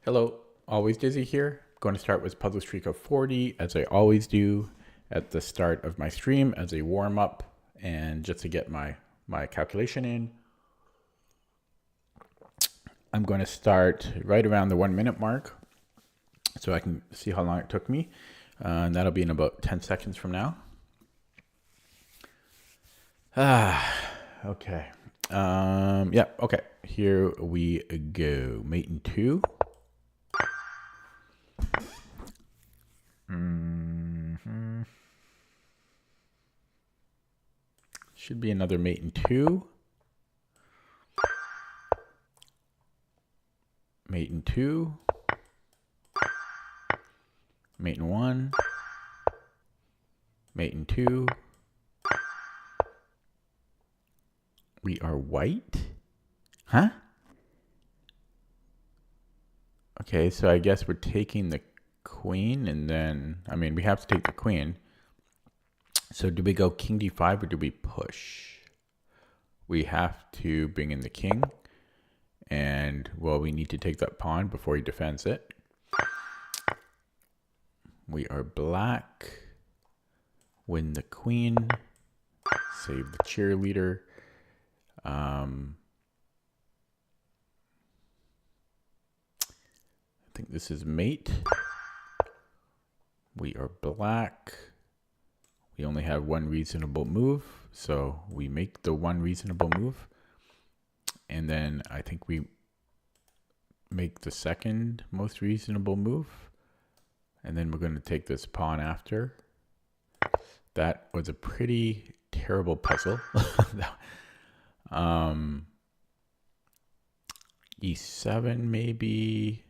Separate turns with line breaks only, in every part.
Hello, always Dizzy here. Going to start with puzzle streak of 40, as I always do at the start of my stream as a warm up and just to get my calculation in. I'm going to start right around the 1 minute mark so I can see how long it took me. And that'll be in about 10 seconds from now. Okay. Yeah, okay. Here we go. Mate in 2. Should be another mate in 2. Mate in 2. Mate in 1. Mate in 2. We are white? Huh? Okay, so I guess we're taking the queen and then, I mean, we have to take the queen. So do we go king d5 or do we push? We have to bring in the king. And, well, we need to take that pawn before he defends it. We are black. Win the queen. Save the cheerleader. I think this is mate. We are black. We only have one reasonable move, so we make the one reasonable move. And then I think we make the second most reasonable move. And then we're going to take this pawn after. That was a pretty terrible puzzle. E7 maybe,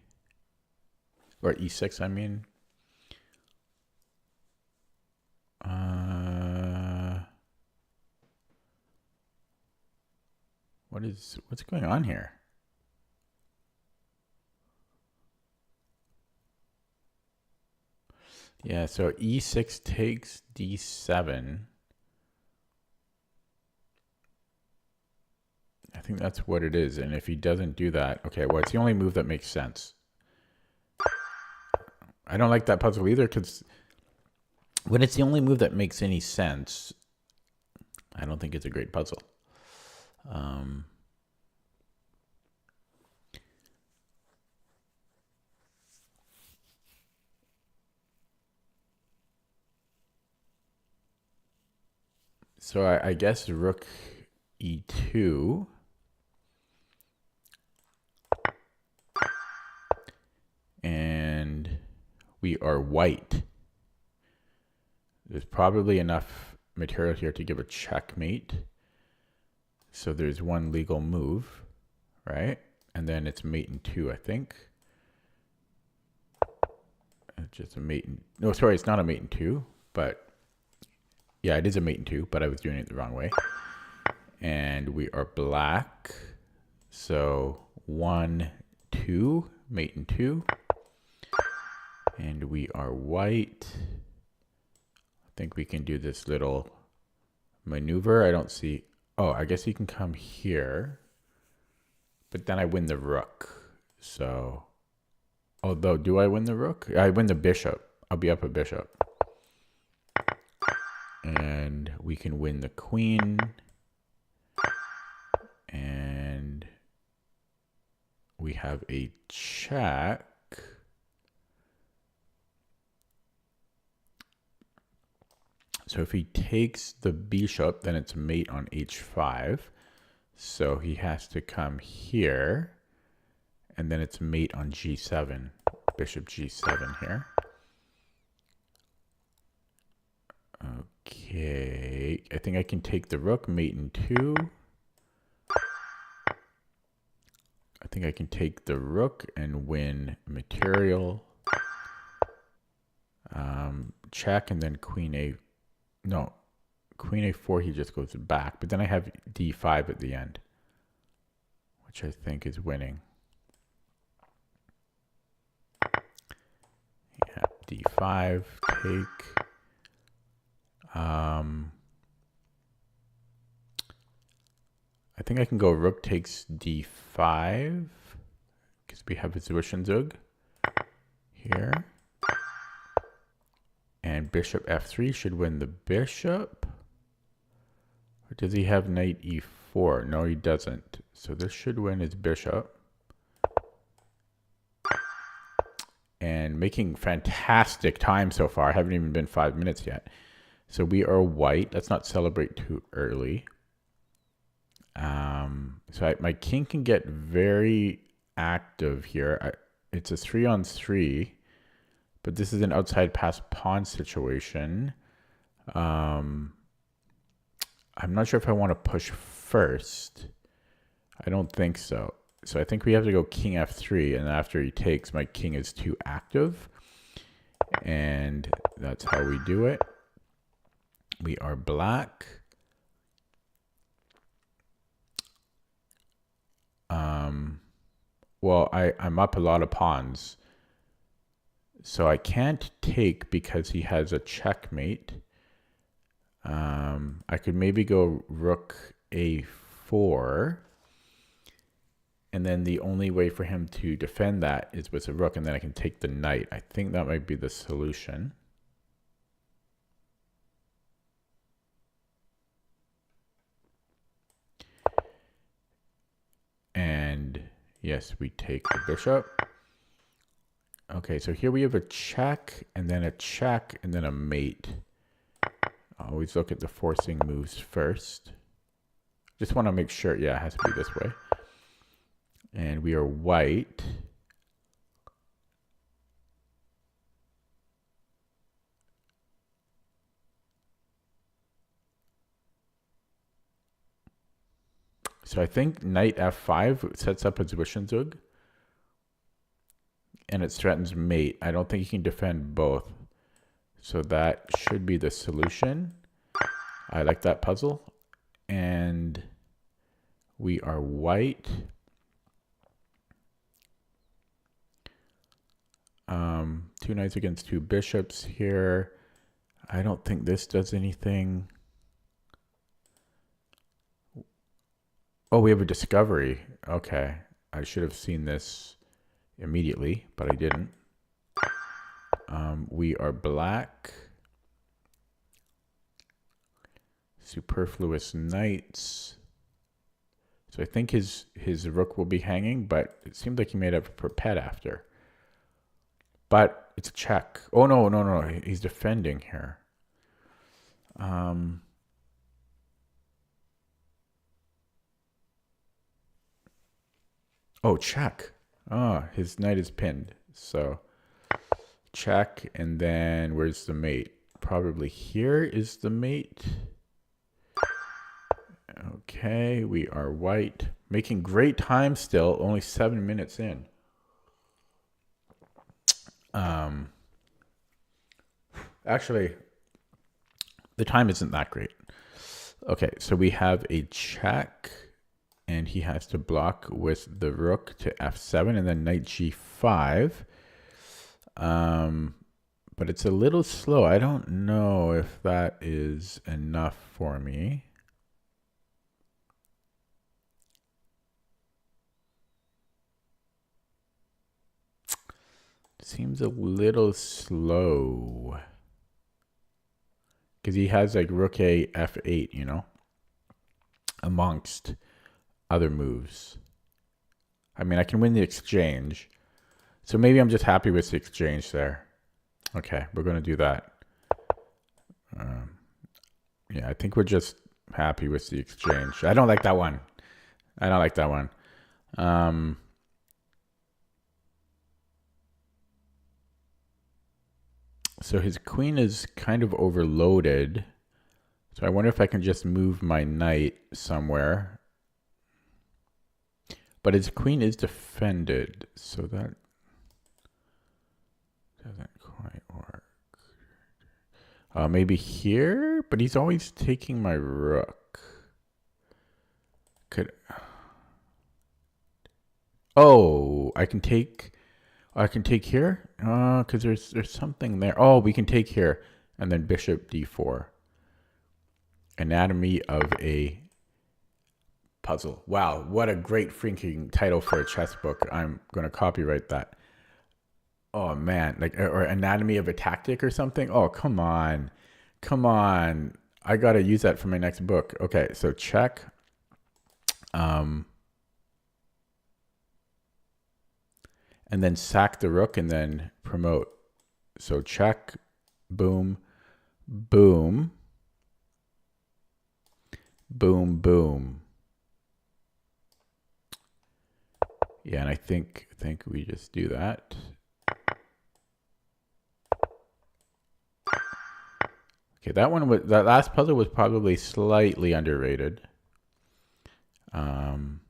or E6 I mean. What's going on here? Yeah, so E6 takes D7. I think that's what it is. And if he doesn't do that, okay, well, it's the only move that makes sense. I don't like that puzzle either because when it's the only move that makes any sense, I don't think it's a great puzzle. So I guess rook E2. And we are white. There's probably enough material here to give a checkmate. So there's one legal move, right? And then it's mate in 2, I think. It's just a mate in... No, sorry, it's not a mate in 2, but... Yeah, it is a mate in 2, but I was doing it the wrong way. And we are black. So 1, 2, mate in 2. And we are white. I think we can do this little maneuver. I don't see... Oh, I guess he can come here. But then I win the rook. So... Although, do I win the rook? I win the bishop. I'll be up a bishop. And we can win the queen. And we have a check. So if he takes the bishop, then it's mate on h5. So he has to come here. And then it's mate on g7. Bishop g7 here. Okay. I think I can take the rook, mate in 2. I think I can take the rook and win material. Check and then queen a... No, queen a4, he just goes back. But then I have d5 at the end, which I think is winning. Yeah, d5, take. I think I can go rook takes d5 because we have his Zwischenzug. here. And bishop f3 should win the bishop. Or does he have knight e4? No, he doesn't. So this should win his bishop. And making fantastic time so far. I haven't even been 5 minutes yet. So we are white. Let's not celebrate too early. My king can get very active here. It's a 3-on-3, but this is an outside pass pawn situation. I'm not sure if I want to push first. I don't think so. So I think we have to go king f3, and after he takes, my king is too active. And that's how we do it. We are black. Well, I'm up a lot of pawns. So I can't take because he has a checkmate. I could maybe go rook a4. And then the only way for him to defend that is with a rook, and then I can take the knight. I think that might be the solution. And yes, we take the bishop. Okay, so here we have a check, and then a check, and then a mate. Always look at the forcing moves first. Just want to make sure, yeah, it has to be this way. And we are white. So I think knight f5 sets up his Zwischenzug. And it threatens mate. I don't think he can defend both. So that should be the solution. I like that puzzle. And we are white. Two knights against two bishops here. I don't think this does anything. Oh, we have a discovery. Okay. I should have seen this immediately, but I didn't. We are black. Superfluous knights. So I think his rook will be hanging, but it seemed like he made up for pet after. But it's a check. Oh, no. He's defending here. Oh, check. His knight is pinned. So check, and then where's the mate? Probably here is the mate. Okay, we are white. Making great time still, only 7 minutes in. Actually, the time isn't that great. Okay, so we have a check, and he has to block with the rook to f7 and then knight g5. But it's a little slow. I don't know if that is enough for me. Seems a little slow. Because he has like rook a f8, you know, amongst other moves. I mean, I can win the exchange. So maybe I'm just happy with the exchange there. Okay, we're going to do that. Yeah, I think we're just happy with the exchange. I don't like that one. I don't like that one. So his queen is kind of overloaded. So I wonder if I can just move my knight somewhere. But his queen is defended, so that doesn't quite work. Maybe here? But he's always taking my rook. Oh, I can take here? Because there's something there. Oh, we can take here. And then bishop d4. Anatomy of a puzzle. Wow, what a great freaking title for a chess book. I'm going to copyright that. Oh man, like or anatomy of a tactic or something. Oh, come on. Come on. I got to use that for my next book. Okay, so check. Um, and then sack the rook and then promote. So check, boom, boom, boom, boom. Yeah, and I think we just do that. Okay, that last puzzle was probably slightly underrated. Um,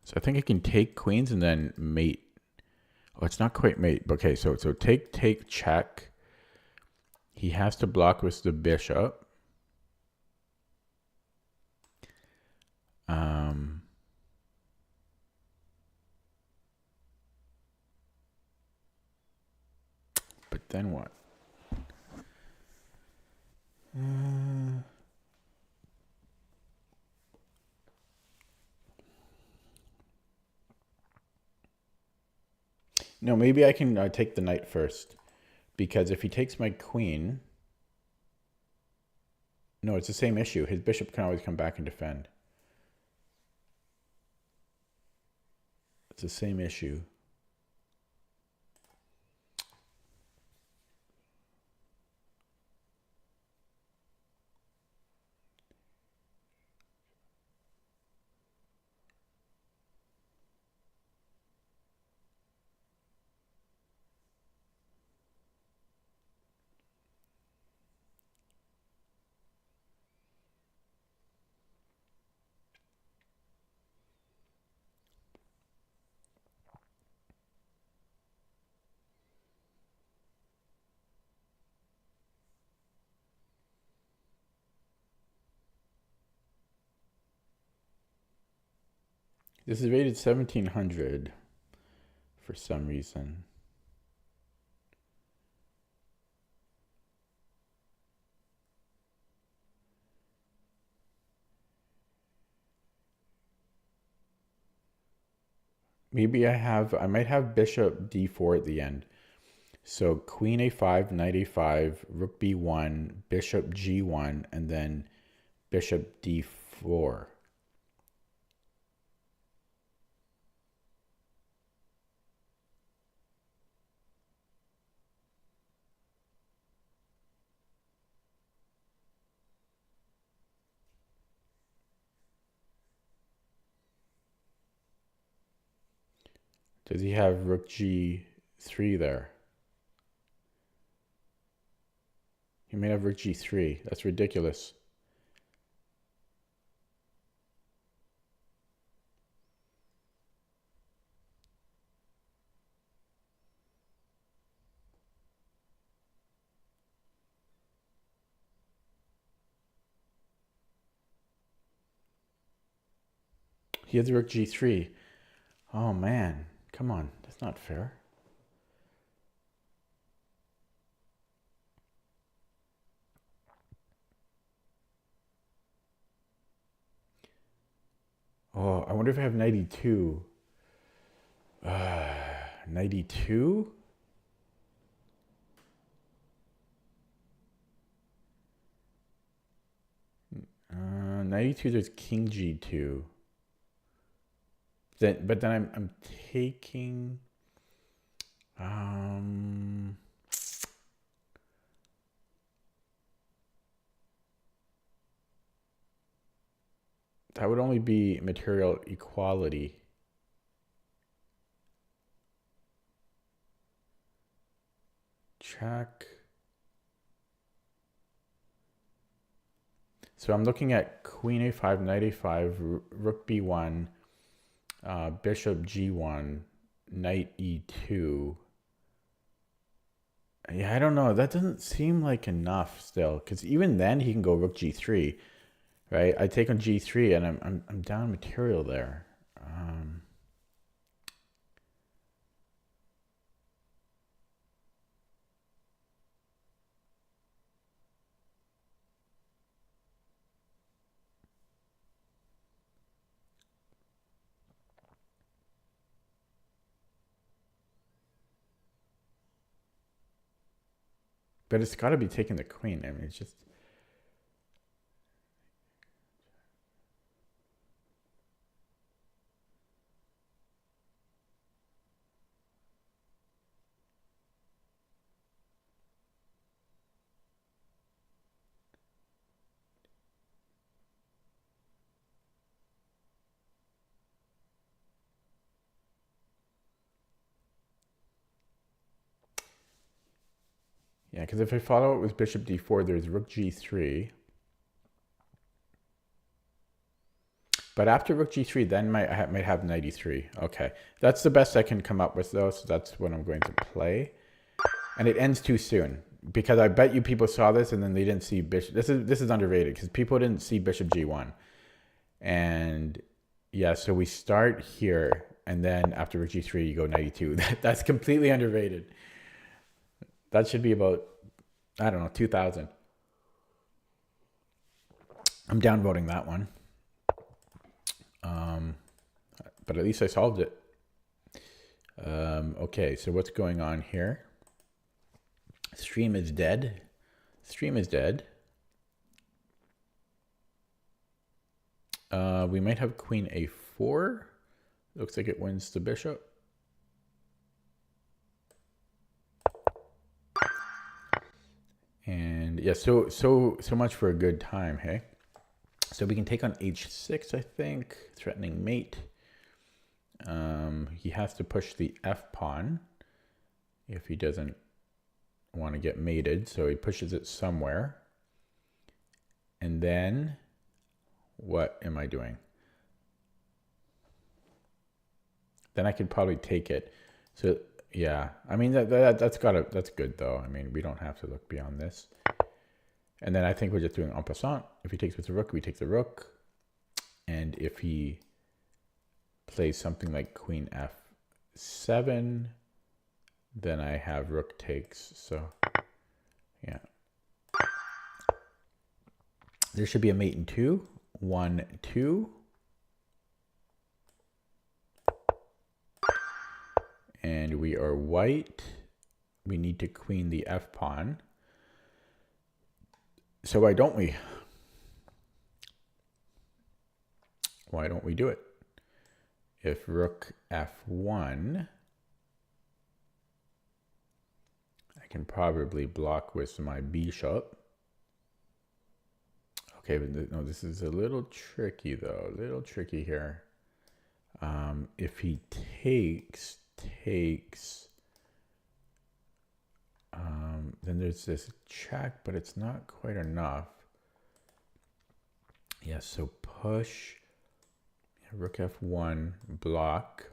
so I think I can take queens and then mate. Oh, it's not quite mate. Okay, so take check. He has to block with the bishop. But then what? No, maybe I can take the knight first. Because if he takes my queen... No, it's the same issue. His bishop can always come back and defend. It's the same issue. This is rated 1700 for some reason. Maybe I might have bishop d4 at the end. So queen a5, knight a5, rook b1, bishop g1, and then bishop d4. Does he have rook g3 there? He may have rook g3. That's ridiculous. He has rook g3. Oh man, come on. That's not fair. Oh, I wonder if I have 92. 92? 92, there's king g2. But then I'm taking... that would only be material equality. Check. So I'm looking at queen a5, knight a5, rook b1, bishop g1, knight e2. Yeah, I don't know. That doesn't seem like enough still, because even then he can go rook g3, right? I take on g3 and I'm down material there. But it's got to be taking the queen. I mean, it's just... Yeah, because if I follow it with bishop d4, there's rook g3. But after rook g3, then might have knight e3. Okay, that's the best I can come up with, though, so that's what I'm going to play. And it ends too soon, because I bet you people saw this and then they didn't see bishop. This is underrated, because people didn't see bishop g1. And yeah, so we start here, and then after rook g3, you go knight e2. That's completely underrated. That should be about, I don't know, 2,000. I'm downvoting that one. But at least I solved it. Okay, so what's going on here? Stream is dead. Stream is dead. We might have queen a4. Looks like it wins the bishop. And yeah, so much for a good time, hey? So we can take on h6, I think, threatening mate. He has to push the f pawn if he doesn't want to get mated, so he pushes it somewhere. And then, what am I doing? Then I could probably take it. So yeah, I mean that's good though. I mean, we don't have to look beyond this. And then I think we're just doing en passant. If he takes with the rook, we take the rook. And if he plays something like queen f7, then I have rook takes. So yeah, there should be a mate in 2. 1, 2. And we are white. We need to queen the f pawn. So why don't we? Why don't we do it? If rook f1, I can probably block with my bishop. Okay, but no, this is a little tricky though. A little tricky here. If he takes, then there's this check, but it's not quite enough. Yeah, so push, rook f1, block.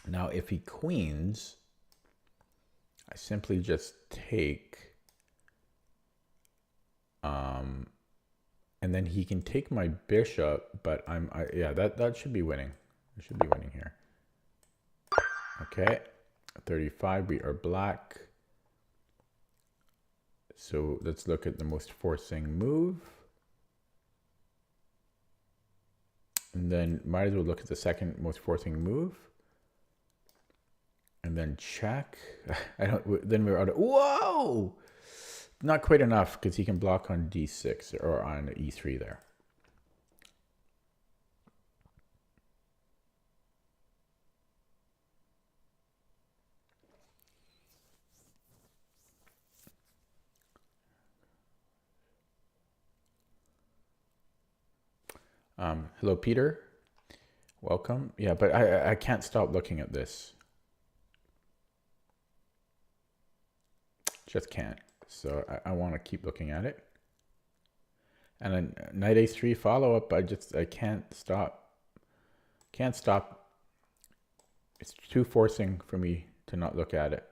Now if he queens, I simply just take, and then he can take my bishop, but yeah, that should be winning. I should be winning here. Okay, 35, we are black. So let's look at the most forcing move. And then might as well look at the second most forcing move. And then check. Then we're out of, whoa! Not quite enough because he can block on d6 or on e3 there. Hello, Peter. Welcome. Yeah, but I can't stop looking at this. Just can't. So I want to keep looking at it. And then knight a3 follow-up, I can't stop. Can't stop. It's too forcing for me to not look at it.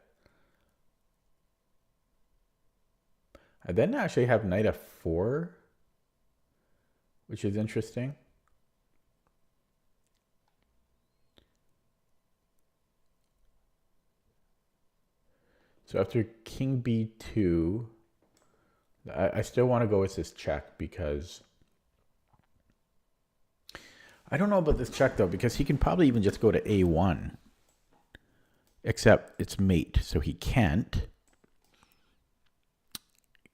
I then actually have knight f4, which is interesting. So after king b2, I still want to go with this check because I don't know about this check though, because he can probably even just go to a1, except it's mate, so he can't.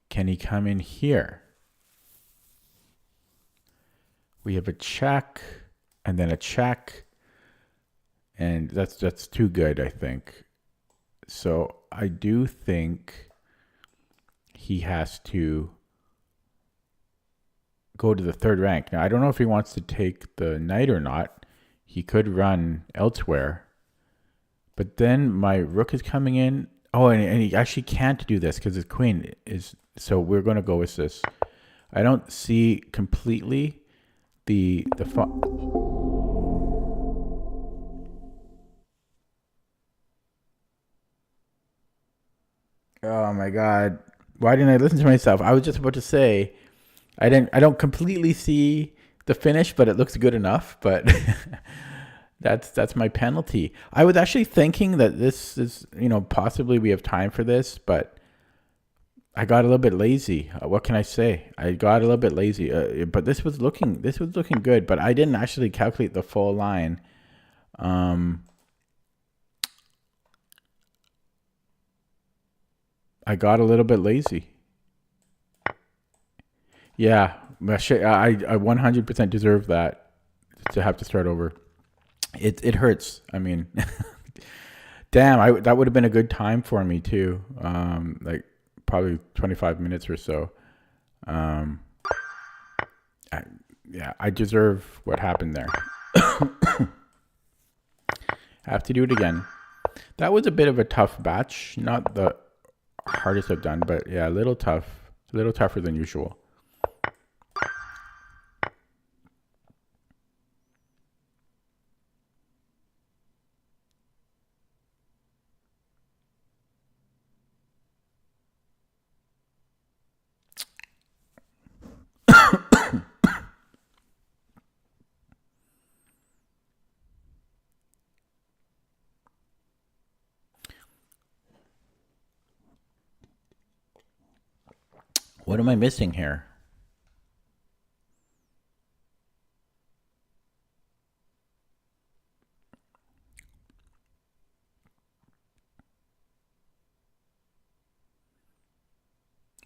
Can he come in here? We have a check and then a check. And that's too good, I think. So I do think he has to go to the third rank. Now, I don't know if he wants to take the knight or not. He could run elsewhere. But then my rook is coming in. Oh, and he actually can't do this because his queen is... So we're going to go with this. I don't see completely the... Oh my God. Why didn't I listen to myself? I was just about to say I don't completely see the finish, but it looks good enough, but that's my penalty. I was actually thinking that this is, possibly we have time for this, but I got a little bit lazy. What can I say? I got a little bit lazy. But this was looking good, but I didn't actually calculate the full line. I got a little bit lazy. Yeah, I 100% deserve that to have to start over. It hurts. I mean, damn, that would have been a good time for me too. Like probably 25 minutes or so. I deserve what happened there. I have to do it again. That was a bit of a tough batch. Not the hardest I've done, but yeah, a little tough. A little tougher than usual. What am I missing here?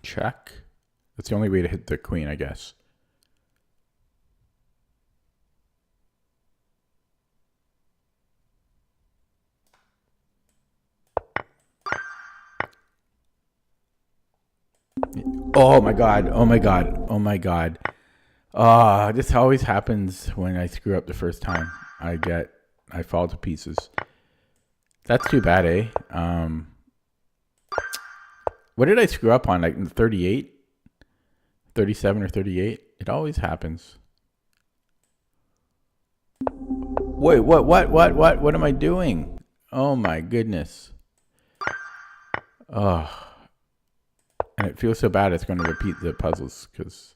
Check. That's the only way to hit the queen, I guess. Oh my God. Oh my God. Oh my God. This always happens when I screw up the first time. I fall to pieces. That's too bad, eh? What did I screw up on? Like 38? 37 or 38? It always happens. Wait, what am I doing? Oh my goodness. Oh. And it feels so bad it's going to repeat the puzzles because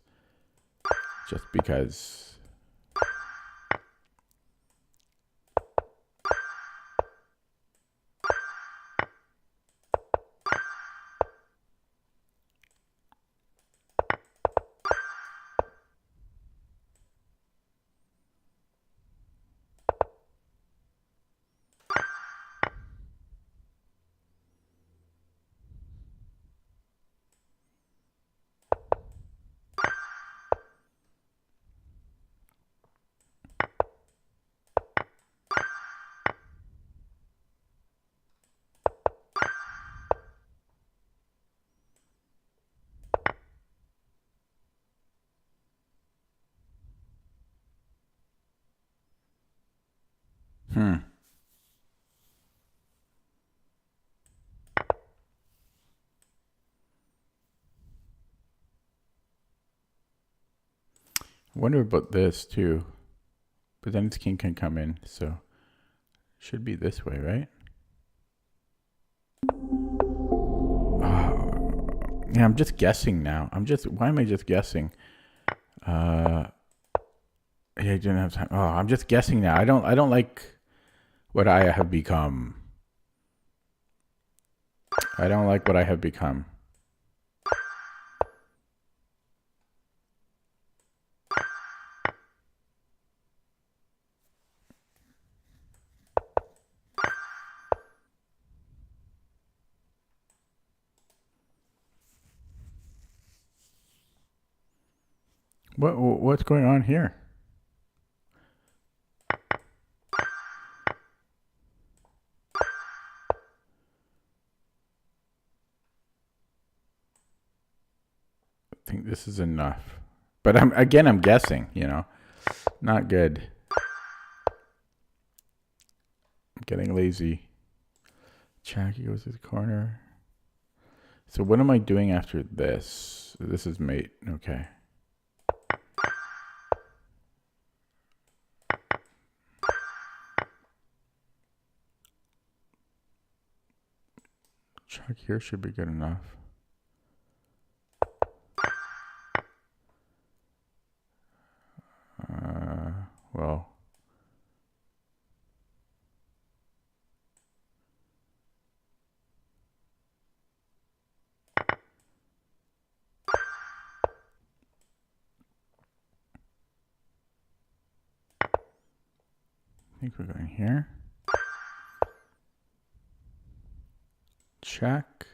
I wonder about this too. But then its king can come in, so should be this way, right? Yeah, I'm just guessing now. Why am I just guessing? Yeah, I didn't have time. Oh, I'm just guessing now. I don't like what I have become. I don't like what I have become. What's going on here? I think this is enough. But I'm guessing, you know. Not good. I'm getting lazy. Jackie goes to the corner. So what am I doing after this? This is mate. Okay. Check here should be good enough. Well. I think we're going here. Check.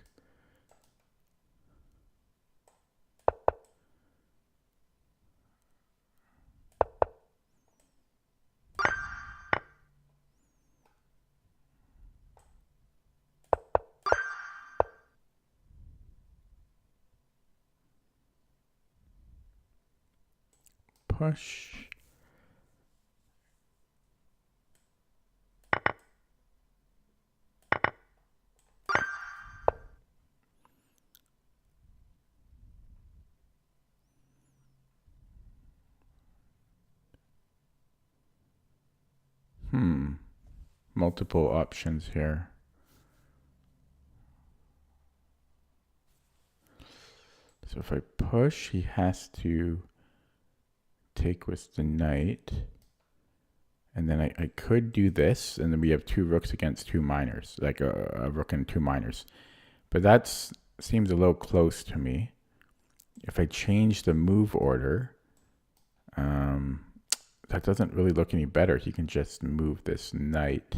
Push. Multiple options here. So if I push, he has to take with the knight. And then I could do this, and then we have two rooks against two minors, like a rook and two minors. But that seems a little close to me. If I change the move order, that doesn't really look any better. He can just move this knight.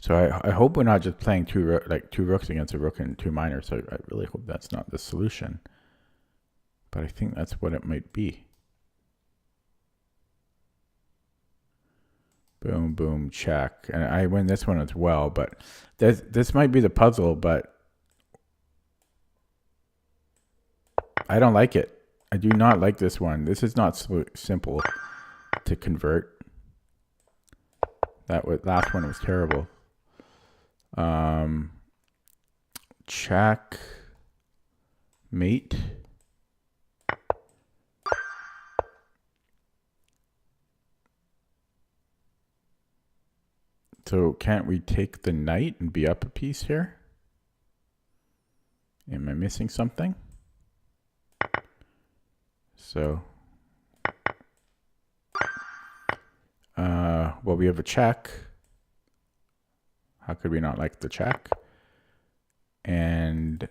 So I hope we're not just playing two rooks against a rook and two minors. So I really hope that's not the solution. But I think that's what it might be. Boom, boom, check. And I win this one as well. But this might be the puzzle, but I don't like it. I do not like this one. This is not so simple to convert. That last one was terrible. Check. Mate. So can't we take the knight and be up a piece here? Am I missing something? So, well, we have a check. How could we not like the check? And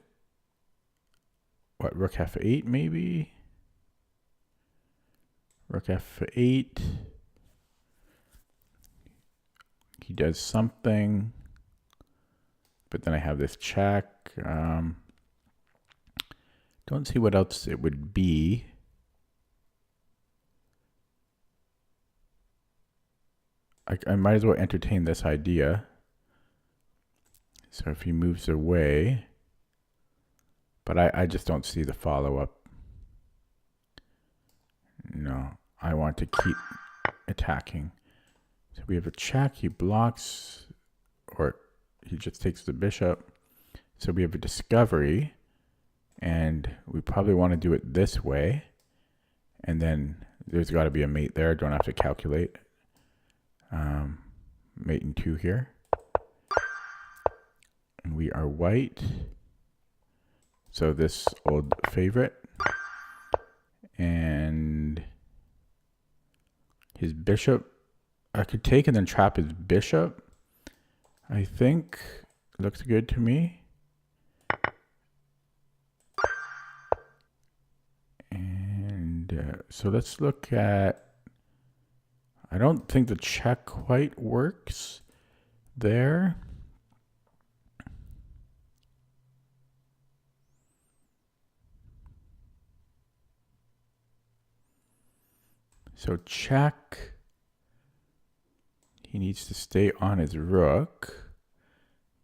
what, rook f8 maybe? Rook f8. He does something, but then I have this check. Don't see what else it would be. I might as well entertain this idea. So if he moves away, but I just don't see the follow-up. No, I want to keep attacking. So we have a check, he blocks, or he just takes the bishop. So we have a discovery, and we probably want to do it this way. And then there's got to be a mate there, don't have to calculate. Mate in 2 here. And we are white. So this old favorite. And his bishop, I could take and then trap his bishop. I think looks good to me. And so let's look at, I don't think the check quite works there. So check. He needs to stay on his rook.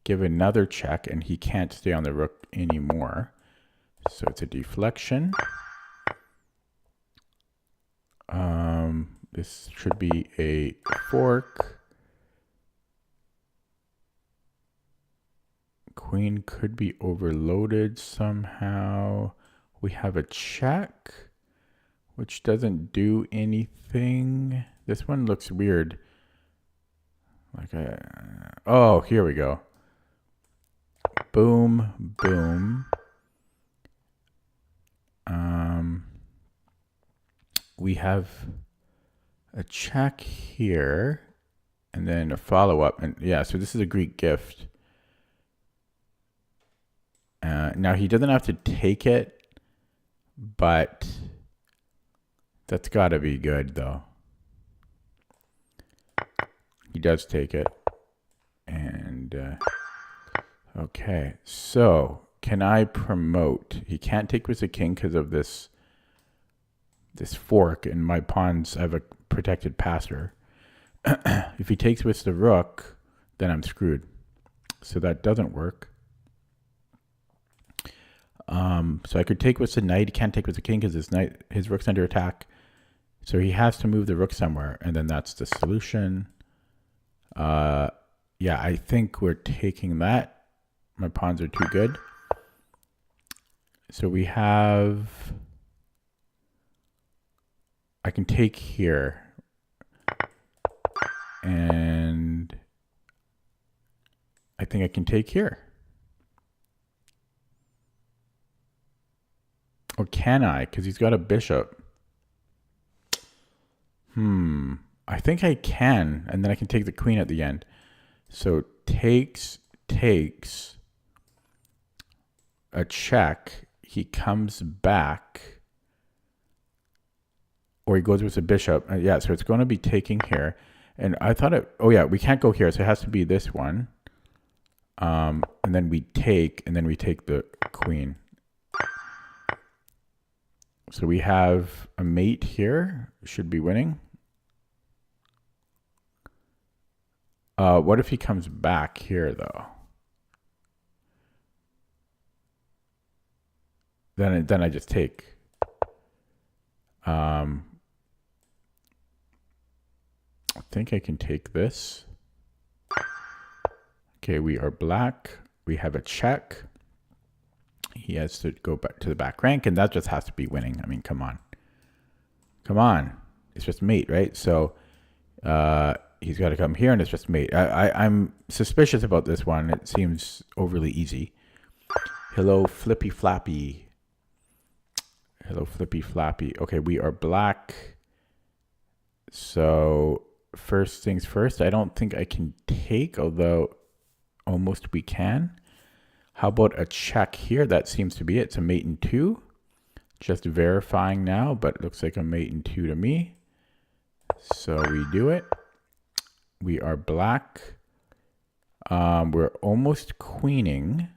Give another check, and he can't stay on the rook anymore. So it's a deflection. This should be a fork. Queen could be overloaded somehow. We have a check, which doesn't do anything. This one looks weird. Like oh, here we go. Boom, boom. We have a check here, and then a follow-up. And yeah, so this is a Greek gift. Now he doesn't have to take it, but that's got to be good, though. He does take it. And okay, so can I promote? He can't take with the king because of this fork, and my pawns have a protected passer. If he takes with the rook, then I'm screwed. So that doesn't work. So I could take with the knight. He can't take with the king because his rook's under attack. So he has to move the rook somewhere, and then that's the solution. Yeah, I think we're taking that. My pawns are too good. So we have... I can take here. And I think I can take here. Or can I? Because he's got a bishop. I think I can. And then I can take the queen at the end. So takes a check. He comes back. Or he goes with a bishop. Yeah, so it's going to be taking here. And I thought it... Oh, yeah, we can't go here. So it has to be this one. And then we take, and then we take the queen. So we have a mate here. Should be winning. What if he comes back here, though? Then I just take. I think I can take this. Okay, we are black. We have a check. He has to go back to the back rank, and that just has to be winning. I mean, come on. Come on. It's just mate, right? So he's got to come here, and it's just mate. I'm suspicious about this one. It seems overly easy. Hello, Flippy Flappy. Hello, Flippy Flappy. Okay, we are black. So first things first, I don't think I can take, although almost we can. How about a check here? That seems to be it. It's a mate in 2. Just verifying now, but it looks like a mate in 2 to me. So we do it. We are black. We're almost queening.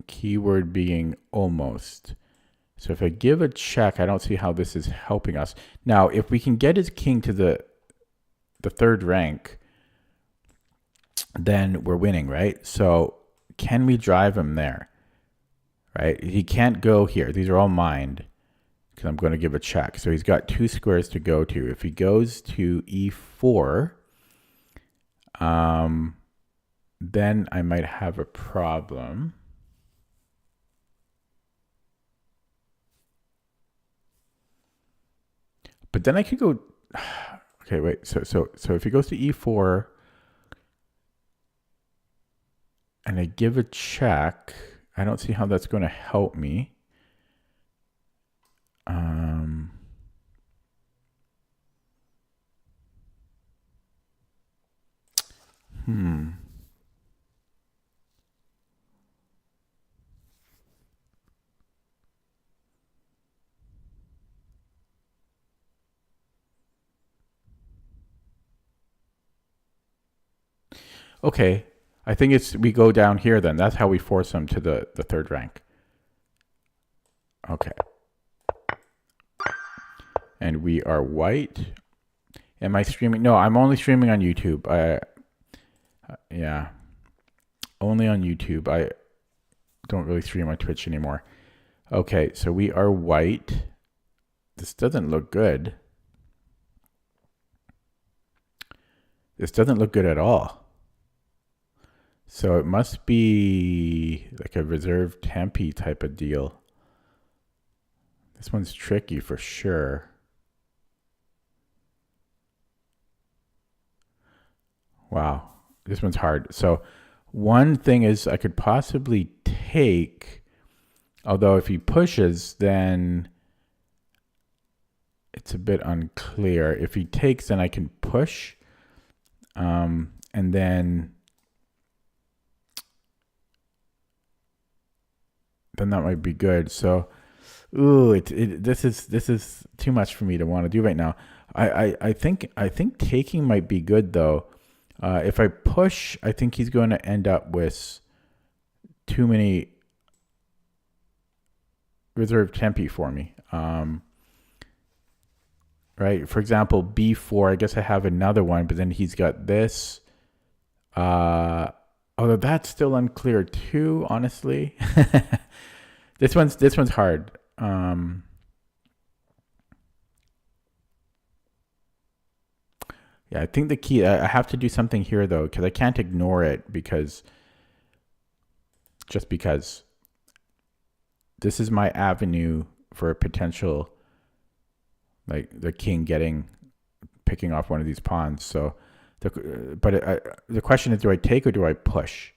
Keyword being almost. So if I give a check, I don't see how this is helping us. Now, if we can get his king to the third rank, then we're winning, right? So can we drive him there? Right? He can't go here. These are all mined because I'm going to give a check. So he's got 2 squares to go to. If he goes to e4, then I might have a problem. But then I could go... Okay, wait. So if he goes to e4... and I give a check, I don't see how that's going to help me. Okay. I think we go down here then. That's how we force them to the third rank. Okay. and we are white. Am I streaming? No, I'm only streaming on YouTube. Yeah, only on YouTube. I don't really stream on Twitch anymore. Okay, so we are white. This doesn't look good. This doesn't look good at all. So it must be like a reserve Tempe type of deal. This one's tricky for sure. Wow, this one's hard. So one thing is I could possibly take, although if he pushes, then it's a bit unclear. If he takes, then I can push, and then that might be good. So, ooh, this is too much for me to want to do right now. I think taking might be good though. If I push, I think he's going to end up with too many reserve Tempe for me. Right? For example, B4, I guess I have another one, but then he's got this. Although that's still unclear too, honestly. This one's hard. Yeah, I think the key, I have to do something here though, because I can't ignore it just because this is my avenue for a potential, like the king picking off one of these pawns. So, the question is, do I take or do I push?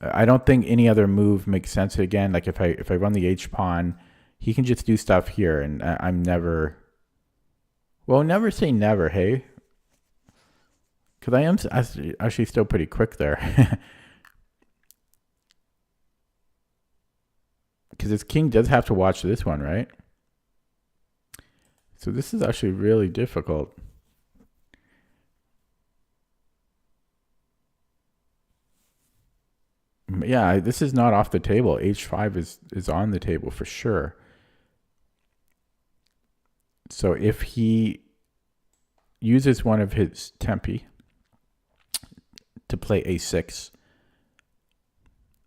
I don't think any other move makes sense again. Like if I run the H pawn, he can just do stuff here, and I'm never. Well, never say never, hey. Because I am actually still pretty quick there. Because his king does have to watch this one, right? So this is actually really difficult. Yeah, this is not off the table. H5 is on the table for sure. So if he uses one of his Tempe to play A6,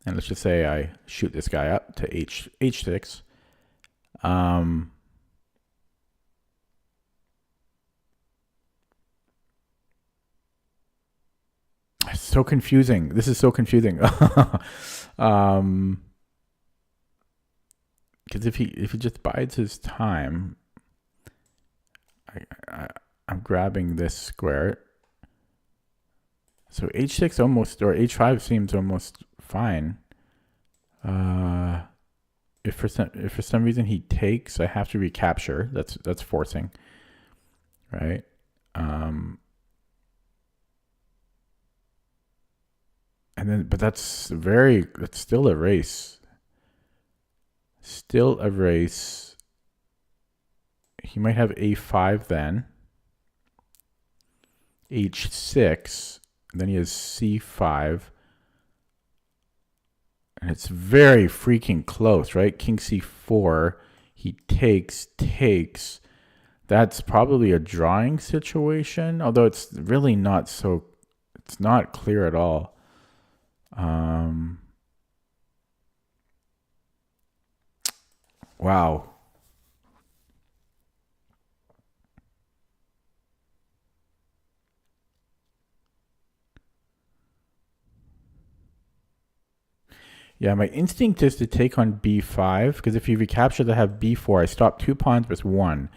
and let's just say I shoot this guy up to H6, it's so confusing. This is so confusing. Because if he just bides his time, I'm grabbing this square. So H6 almost, or H5 seems almost fine. If for some reason he takes, I have to recapture. That's forcing, right? And then, but that's still a race. Still a race. He might have A5 then. H6. And then he has C5. And it's very freaking close, right? King C4. He takes. That's probably a drawing situation. Although it's really not so, it's not clear at all. Wow. Yeah, my instinct is to take on B5, because if you recapture to have B4, I stop 2 pawns with 1.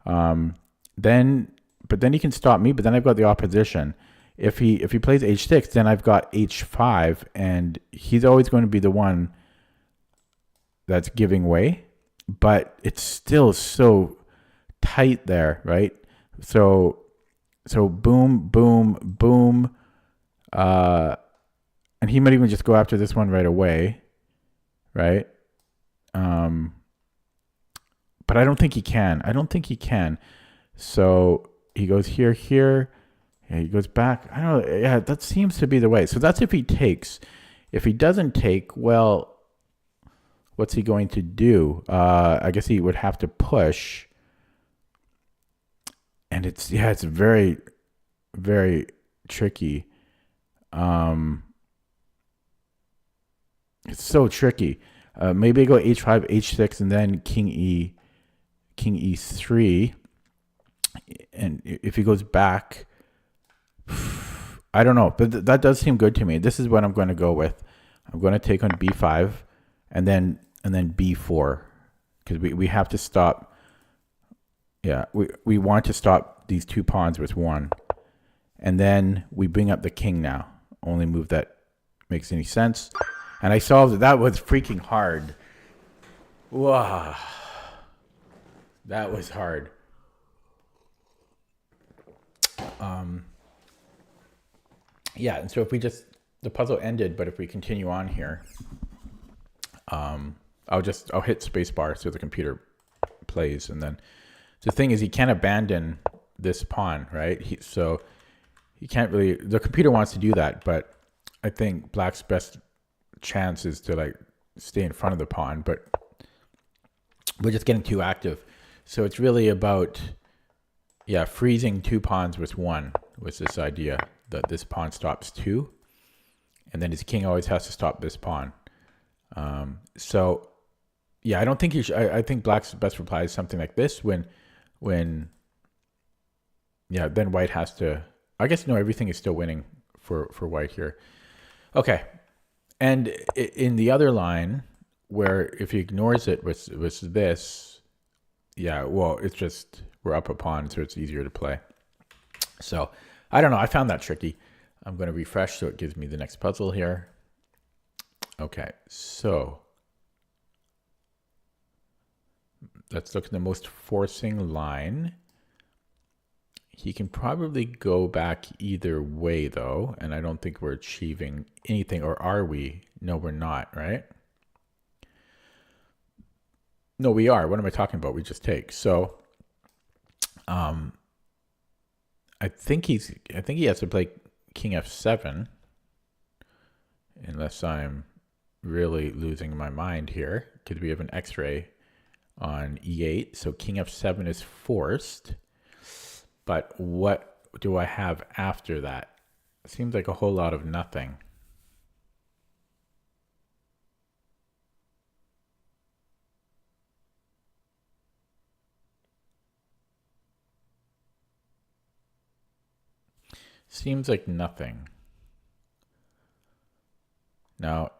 But then he can stop me, but then I've got the opposition. If he plays H6, then I've got H5, and he's always going to be the one that's giving way, but it's still so tight there, right? So boom, boom, boom, and he might even just go after this one right away, right? But I don't think he can. So he goes here. Yeah, he goes back. I don't know. Yeah, that seems to be the way. So that's if he takes. If he doesn't take, well, what's he going to do? I guess he would have to push. And it's very, very tricky. It's so tricky. Maybe I go h5, h6, and then king e3. And if he goes back, I don't know, but that does seem good to me. This is what I'm going to go with. I'm going to take on b5, and then b4, because we have to stop. Yeah, we want to stop these two pawns with one, and then we bring up the king now. Only move that makes any sense. And I solved it. That was freaking hard. Wow, that was hard. Yeah, and so if we just, the puzzle ended, but if we continue on here, I'll hit spacebar so the computer plays, and then the thing is he can't abandon this pawn, right? So he can't really, the computer wants to do that, but I think black's best chance is to like stay in front of the pawn, but we're just getting too active. So it's really about, yeah, freezing two pawns with one was this idea that this pawn stops two, and then his king always has to stop this pawn. So yeah, I don't think he should, I think black's best reply is something like this when yeah, then white has to, I guess no, everything is still winning for white here. Okay, and in the other line where if he ignores it with this, yeah, well, it's just, we're up a pawn, so it's easier to play. So I don't know, I found that tricky. I'm going to refresh so it gives me the next puzzle here. Okay, so let's look at the most forcing line. He can probably go back either way though, and I don't think we're achieving anything, or are we? No, we're not, right? No, we are. What am I talking about? We just take. So I think he has to play king f7, unless I'm really losing my mind here, because we have an x-ray on e8. So king f7 is forced. But what do I have after that? It seems like a whole lot of nothing. Seems like nothing. Now,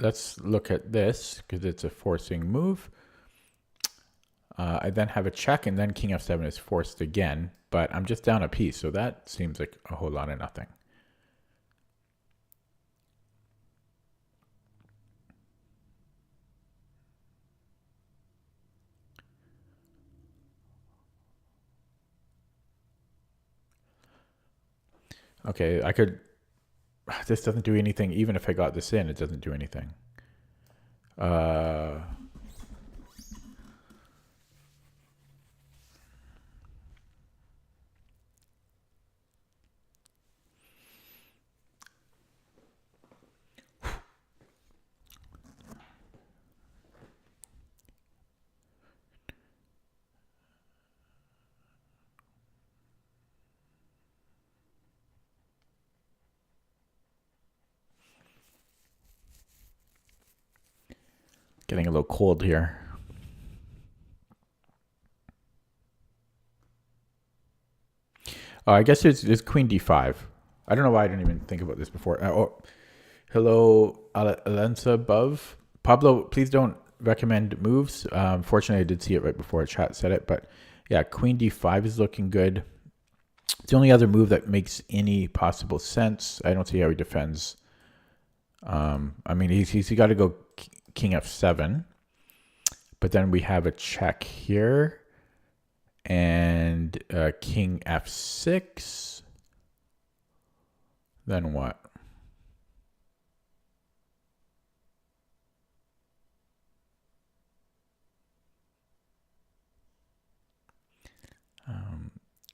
let's look at this, because it's a forcing move. I then have a check, and then king f7 is forced again, but I'm just down a piece, so that seems like a whole lot of nothing. Okay, I could, this doesn't do anything. Even if I got this in, it doesn't do anything. Getting a little cold here. I guess it's queen d5. I don't know why I didn't even think about this before. Hello, Alensa above. Pablo, please don't recommend moves. Fortunately, I did see it right before chat said it. But yeah, queen d5 is looking good. It's the only other move that makes any possible sense. I don't see how he defends. I mean, he's got to go king f7. But then we have a check here. And king f6. Then what?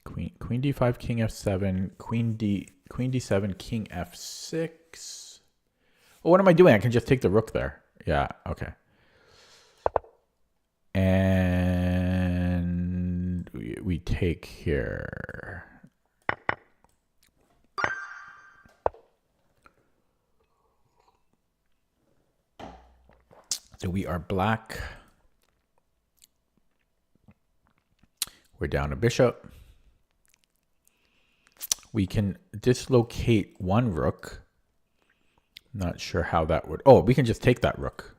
Queen d5, king f7, queen d7, king f6. Well, what am I doing? I can just take the rook there. Yeah, okay. And we we take here? So we are black. We're down a bishop. We can dislocate one rook. Not sure how that would... Oh, we can just take that rook.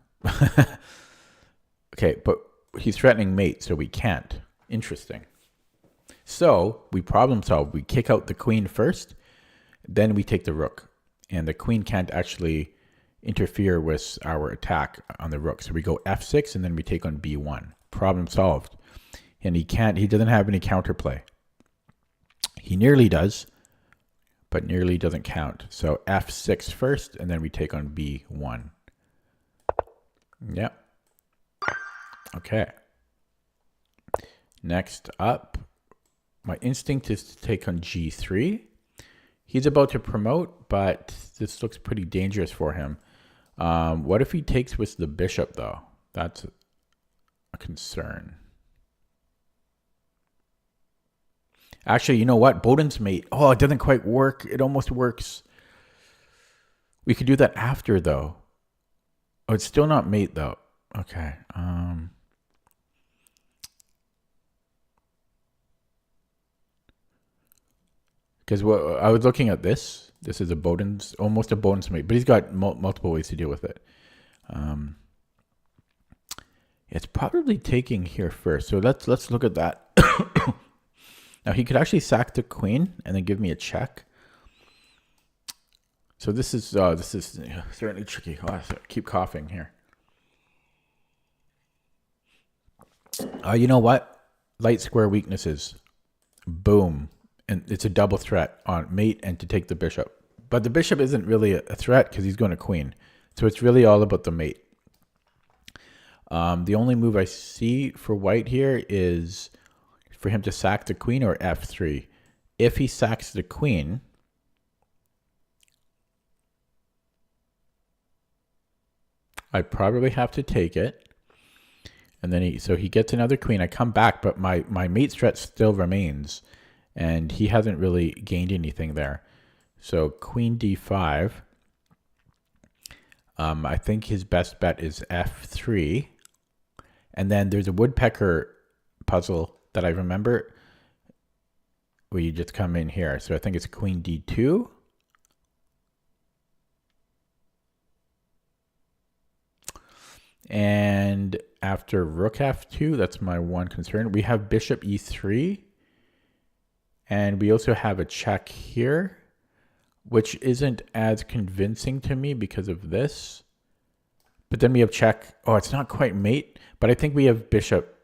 Okay, but he's threatening mate, so we can't. Interesting. So we problem solve. We kick out the queen first, then we take the rook. And the queen can't actually interfere with our attack on the rook. So we go f6 and then we take on b1. Problem solved. And he doesn't have any counterplay. He nearly does, but nearly doesn't count. So f6 first and then we take on b1. Yep. Okay. Next up, my instinct is to take on g3. He's about to promote, but this looks pretty dangerous for him. What if he takes with the bishop, though? That's a concern. Actually, you know what? Bowden's mate. Oh, it doesn't quite work. It almost works. We could do that after, though. Oh, it's still not mate, though. Okay. Because I was looking at this. This is almost a Bowden's mate, but he's got multiple ways to deal with it. It's probably taking here first. So let's look at that. Now he could actually sack the queen and then give me a check. So this is certainly tricky. Oh, I keep coughing here. You know what? Light square weaknesses. Boom. And it's a double threat on mate and to take the bishop. But the bishop isn't really a threat because he's going to queen. So it's really all about the mate. The only move I see for white here is for him to sack the queen or f3. If he sacks the queen, I probably have to take it. And then so he gets another queen. I come back, but my mate's threat still remains. And he hasn't really gained anything there. So queen d5. I think his best bet is f3. And then there's a woodpecker puzzle that I remember where you just come in here. So I think it's queen d2. And after rook f2, that's my one concern. We have bishop e3. And we also have a check here, which isn't as convincing to me because of this. But then we have check. Oh, it's not quite mate, but I think we have bishop.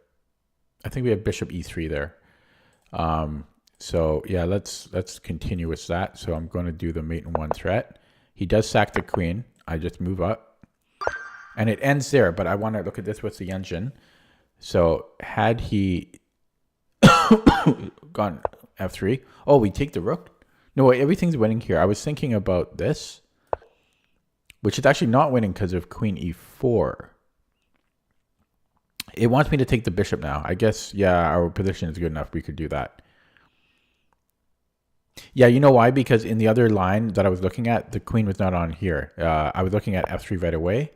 I think we have bishop e3 there. So yeah, let's continue with that. So I'm going to do the mate in one threat. He does sack the queen. I just move up. And it ends there, but I want to look at this with the engine. So had he gone f3. Oh, we take the rook? No, wait, everything's winning here. I was thinking about this, which is actually not winning because of queen e4. It wants me to take the bishop now. I guess, yeah, our position is good enough. We could do that. Yeah, you know why? Because in the other line that I was looking at, the queen was not on here. I was looking at f3 right away.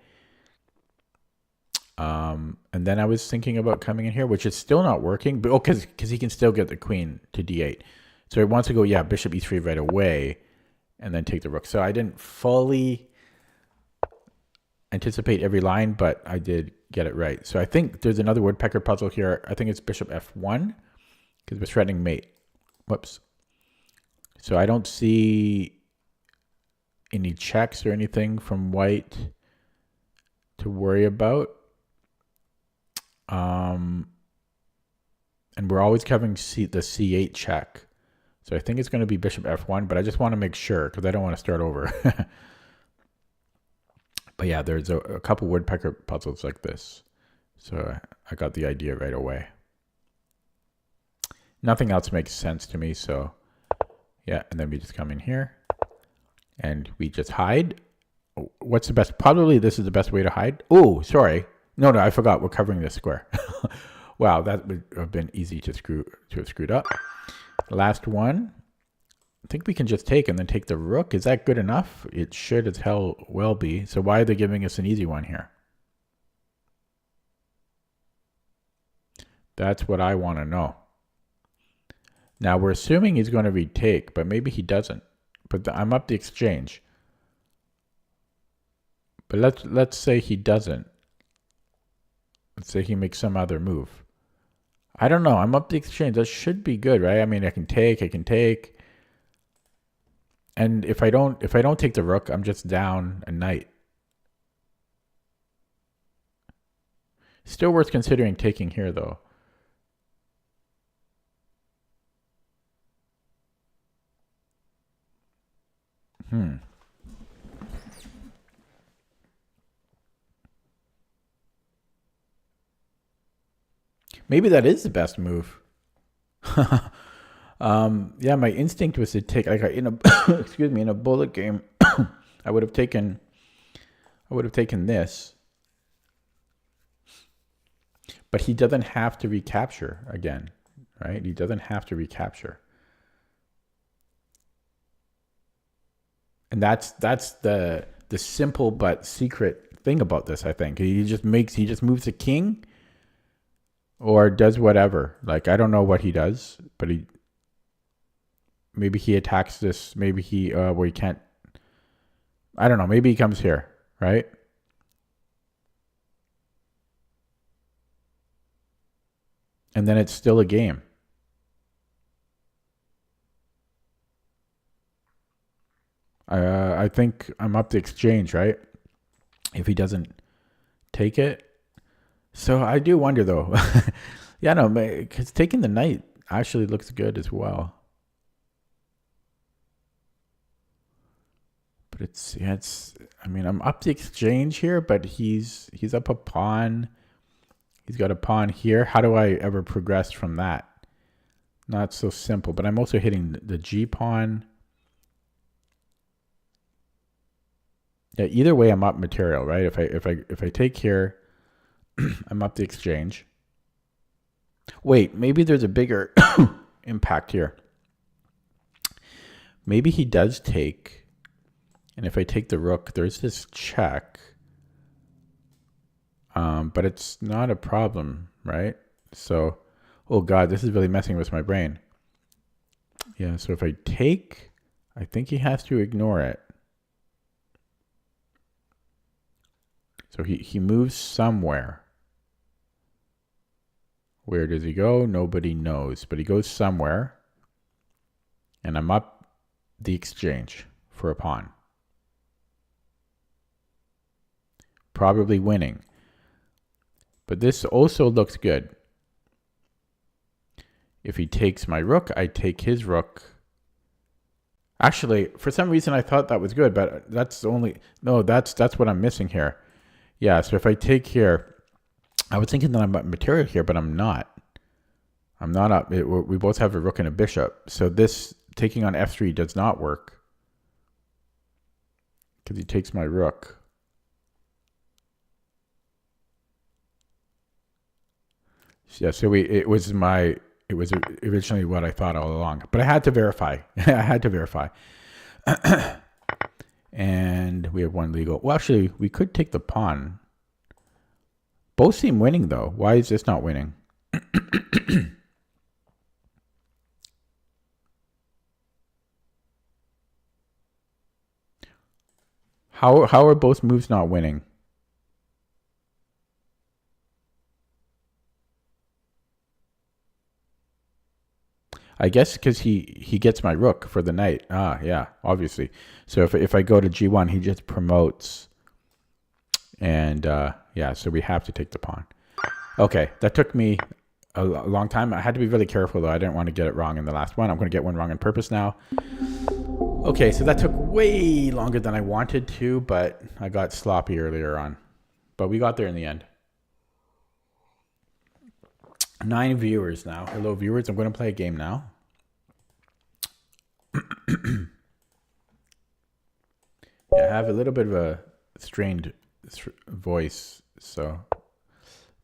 And then I was thinking about coming in here, which is still not working. But because he can still get the queen to d8. So it wants to go, yeah, bishop e3 right away and then take the rook. So I didn't fully anticipate every line, but I did get it right. So I think there's another woodpecker puzzle here. I think it's bishop f1 because we're threatening mate. Whoops. So I don't see any checks or anything from white to worry about. And we're always covering the c8 check. So I think it's going to be bishop f1, but I just want to make sure because I don't want to start over. But yeah, there's a couple woodpecker puzzles like this. So I got the idea right away. Nothing else makes sense to me. So yeah, and then we just come in here and we just hide. What's the best? Probably this is the best way to hide. Oh, sorry. No, I forgot. We're covering this square. Wow, that would have been easy to have screwed up. Last one. I think we can just take and then take the rook. Is that good enough? It should as hell well be. So why are they giving us an easy one here? That's what I want to know. Now we're assuming he's going to retake, but maybe he doesn't. But I'm up the exchange. But let's say he doesn't. Let's say he makes some other move. I don't know. I'm up the exchange. That should be good, right? I mean, I can take. And if I don't take the rook, I'm just down a knight. Still worth considering taking here, though. Maybe that is the best move. Yeah, my instinct was to take like in a excuse me, in a bullet game. I would have taken this. But he doesn't have to recapture again, right? He doesn't have to recapture. And that's the simple but secret thing about this, I think. He just moves the king or does whatever. Like, I don't know what he does, but maybe he attacks this, maybe he where he can't, I don't know, maybe he comes here, right? And then it's still a game. I think I'm up the exchange, right? If he doesn't take it. So I do wonder, though. Yeah, no, because taking the knight actually looks good as well. But it's. I mean, I'm up the exchange here, but he's up a pawn. He's got a pawn here. How do I ever progress from that? Not so simple. But I'm also hitting the G pawn. Yeah, either way, I'm up material, right? If I take here, I'm up the exchange. Wait, maybe there's a bigger impact here. Maybe he does take, and if I take the rook, there's this check. But it's not a problem, right? So, oh God, this is really messing with my brain. Yeah, so if I take, I think he has to ignore it. So he moves somewhere. Where does he go? Nobody knows, but he goes somewhere. And I'm up the exchange for a pawn. Probably winning. But this also looks good. If he takes my rook, I take his rook. Actually, for some reason I thought that was good, but that's what I'm missing here. Yeah, so if I take here, I was thinking that I'm up material here, but I'm not. I'm not up. We both have a rook and a bishop. So this taking on f3 does not work. Because he takes my rook. Yeah, so it was originally what I thought all along. But I had to verify. I had to verify. And we have one legal. Well, actually, we could take the pawn. Both seem winning, though. Why is this not winning? How are both moves not winning? I guess because he gets my rook for the knight. Ah, yeah, obviously. So if I go to g1, he just promotes. And yeah, so we have to take the pawn. Okay, that took me a long time. I had to be really careful, though. I didn't want to get it wrong in the last one. I'm going to get one wrong on purpose now. Okay, so that took way longer than I wanted to, but I got sloppy earlier on. But we got there in the end. 9 viewers now. Hello, viewers. I'm going to play a game now. Yeah, I have a little bit of a strained voice, so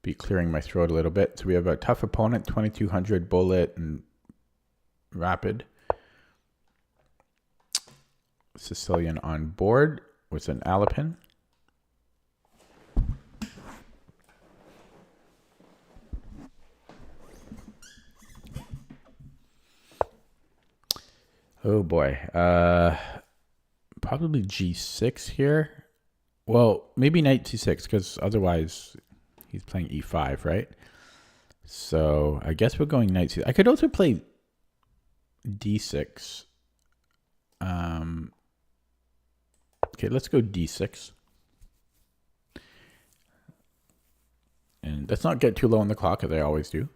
be clearing my throat a little bit. So we have a tough opponent, 2200 bullet and rapid. Sicilian on board with an Alapin. Oh boy. Probably G6 here. Well, maybe knight C6, because otherwise he's playing E5, right? So I guess we're going knight C6. I could also play D6. Okay, let's go D6. And let's not get too low on the clock, as I always do.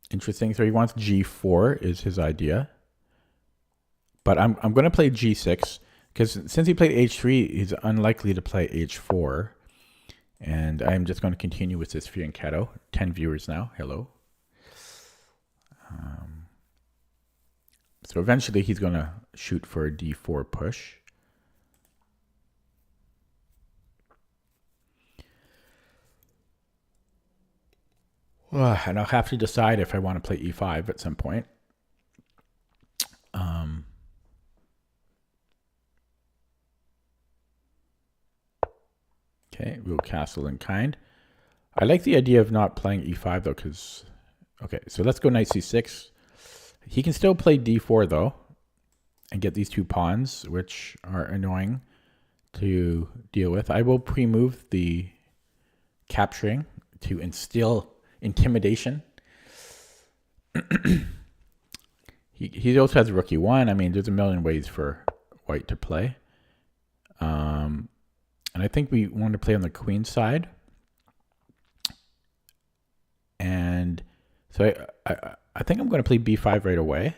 Interesting. So he wants G4 is his idea. But I'm going to play G6 because since he played H3, he's unlikely to play H4. And I'm just going to continue with this Fianchetto. 10 viewers now. Hello. So eventually he's going to shoot for a D4 push. And I'll have to decide if I want to play E5 at some point. Okay, we'll castle in kind. I like the idea of not playing E5 though, because okay, so let's go knight C6. He can still play D4 though, and get these two pawns, which are annoying to deal with. I will pre-move the capturing to instill intimidation. He also has rook e1. I mean, there's a million ways for white to play. And I think we want to play on the queen side. And so I think I'm going to play b5 right away.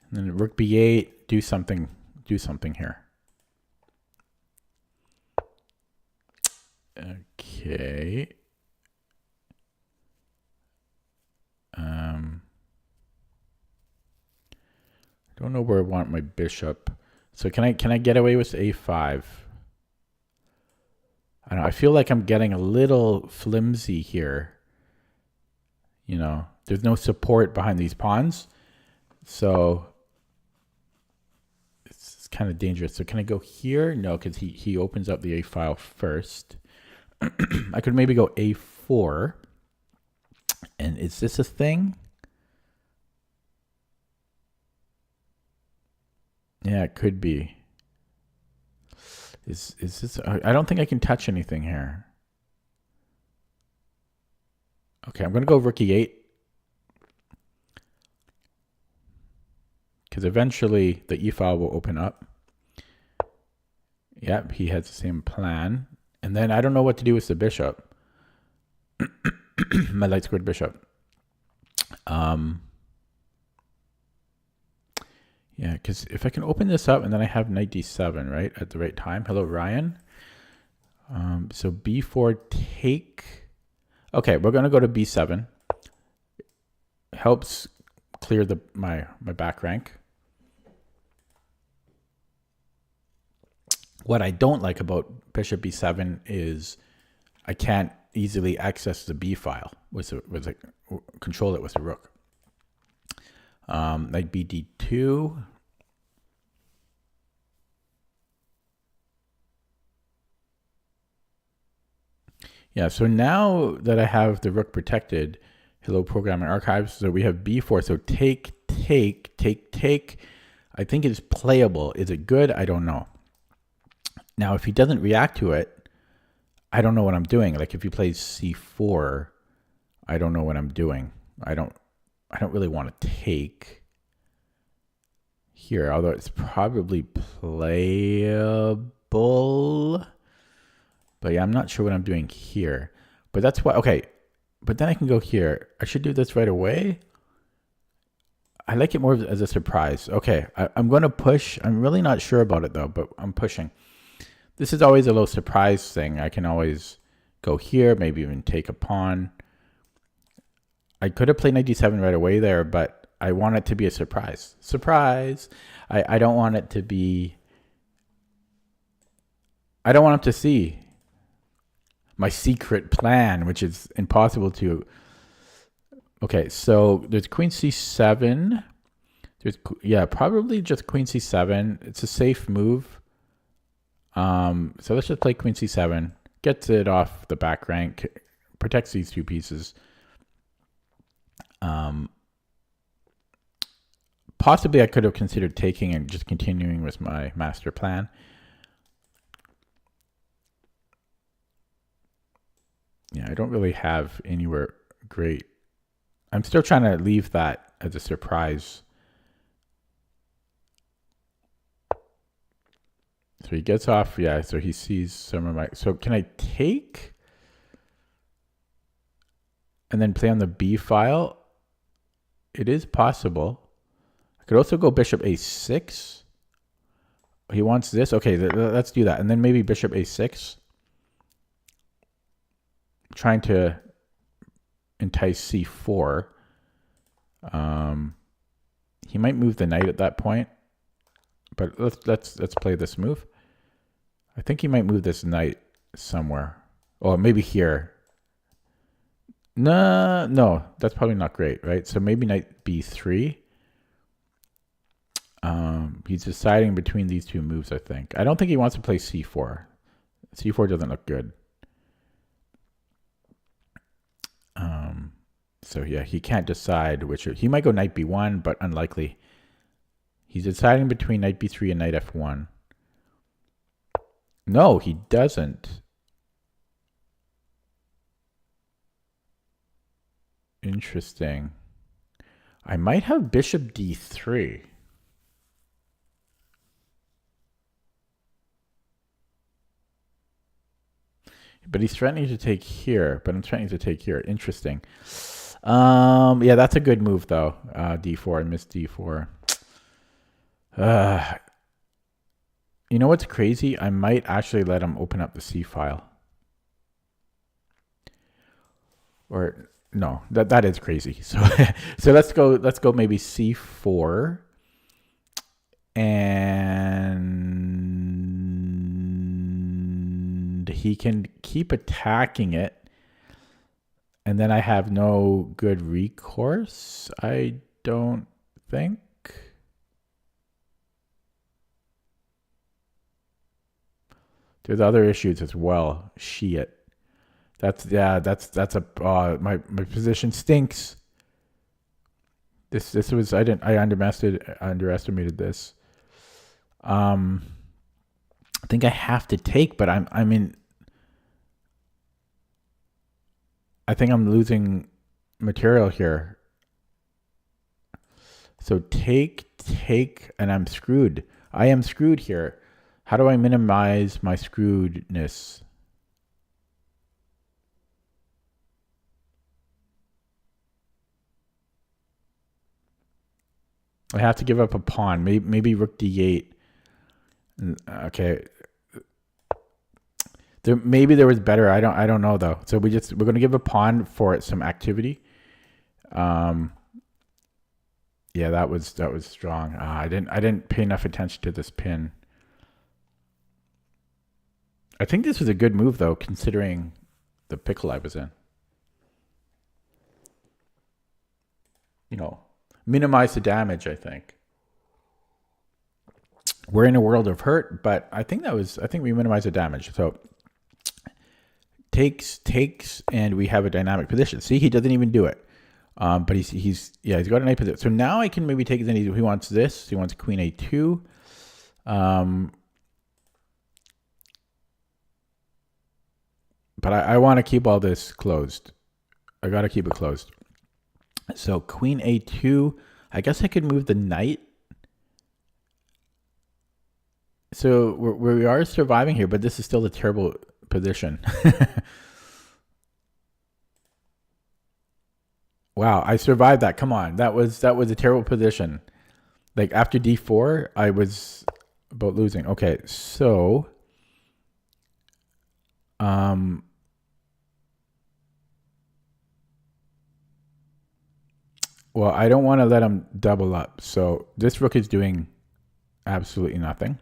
And then rook b8, do something here. Okay. I don't know where I want my bishop. So can I get away with a5? I don't know. I feel like I'm getting a little flimsy here. You know, there's no support behind these pawns. So it's kind of dangerous. So can I go here? No, because he opens up the a file first. I could maybe go a4. And is this a thing? Yeah, it could be. Is this? I don't think I can touch anything here. Okay, I'm going to go rook e8. Because eventually the e-file will open up. Yep, he has the same plan. And then I don't know what to do with the bishop. My light squared bishop. Yeah, because if I can open this up and then I have knight d7, right, at the right time. Hello, Ryan. So b4 take. Okay, we're going to go to b7. Helps clear my back rank. What I don't like about bishop b7 is I can't easily access the b file control it with a rook. Knight bd2. Yeah, so now that I have the rook protected, hello programming archives, so we have b4, so take. I think it's playable. Is it good? I don't know. Now, if he doesn't react to it, I don't know what I'm doing. Like if he plays c4, I don't know what I'm doing. I don't really want to take here, although it's probably playable. But yeah, I'm not sure what I'm doing here. But that's why, okay. But then I can go here. I should do this right away. I like it more as a surprise. Okay, I'm going to push. I'm really not sure about it though, but I'm pushing. This is always a little surprise thing. I can always go here, maybe even take a pawn. I could have played knight d7 right away there, but I want it to be a surprise. Surprise! I don't want it to be... I don't want him to see my secret plan, which is impossible to... Okay, so there's queen c7. There's, yeah, probably just queen c7. It's a safe move. So let's just play queen c7. Gets it off the back rank. Protects these two pieces. Possibly I could have considered taking and just continuing with my master plan. Yeah, I don't really have anywhere great. I'm still trying to leave that as a surprise. So he gets off, yeah, so he sees some of my... So can I take and then play on the b file? It is possible. I could also go bishop a6. He wants this. Okay, let's do that. And then maybe bishop a6. Trying to entice c4. He might move the knight at that point. But let's play this move. I think he might move this knight somewhere. Or maybe here. No, that's probably not great, right? So maybe knight b3. He's deciding between these two moves, I think. I don't think he wants to play c4. c4 doesn't look good. So yeah, he can't decide which... He might go knight b1, but unlikely. He's deciding between knight b3 and knight f1. No, he doesn't. Interesting. I might have bishop d3. But he's threatening to take here, but I'm threatening to take here. Interesting. Yeah, that's a good move, though. d4. I missed d4. You know what's crazy? I might actually let him open up the C file. Or no, that is crazy. So so let's go maybe C4. And he can keep attacking it. And then I have no good recourse, I don't think. There's other issues as well. Shit. That's a my position stinks. This was I underestimated this. I think I have to take, but I think I'm losing material here. So take, and I'm screwed. I am screwed here. How do I minimize my screwedness? I have to give up a pawn. Maybe rook d8. Okay. Maybe there was better. I don't know though. So we're gonna give a pawn for some activity. Yeah, that was strong. I didn't pay enough attention to this pin. I think this was a good move though, considering the pickle I was in. You know, minimize the damage, I think. We're in a world of hurt, but I think we minimized the damage. So takes, and we have a dynamic position. See, he doesn't even do it. But he's got a nice position. So now I can maybe take his he wants this. He wants queen a2. But I want to keep all this closed. I got to keep it closed. So queen a2. I guess I could move the knight. So we are surviving here, but this is still a terrible position. Wow, I survived that. Come on. That was a terrible position. Like after d4, I was about losing. Okay, so Well, I don't want to let him double up. So this rook is doing absolutely nothing.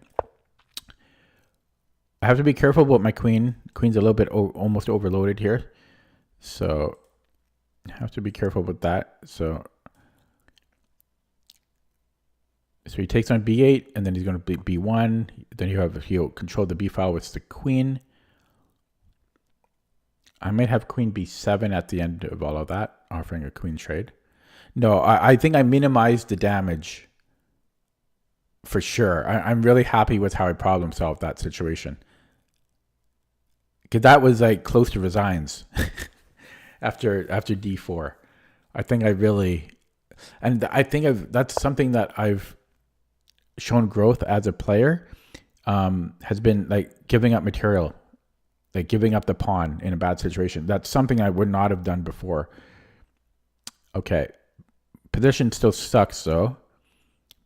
I have to be careful about my queen. Queen's a little bit almost overloaded here. So I have to be careful with that. So he takes on b8, and then he's going to be b1. Then he'll control the b file with the queen. I might have queen b7 at the end of all of that, offering a queen trade. No, I think I minimized the damage for sure. I'm really happy with how I problem solved that situation. Because that was like close to resigns after d4. I think I really, and I think that's something that I've shown growth as a player, has been like giving up material, like giving up the pawn in a bad situation. That's something I would not have done before. Okay. Position still sucks though,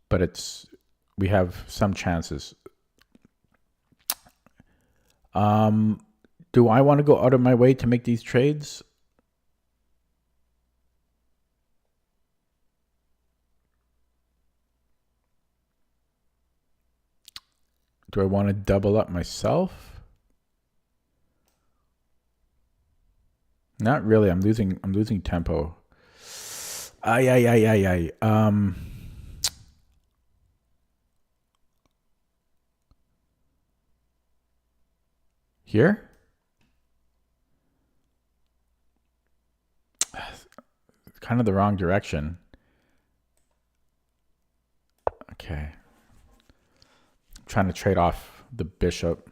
but we have some chances. Do I want to go out of my way to make these trades? Do I want to double up myself? Not really. I'm losing tempo. Ay. Here? Kind of the wrong direction. Okay. I'm trying to trade off the bishop.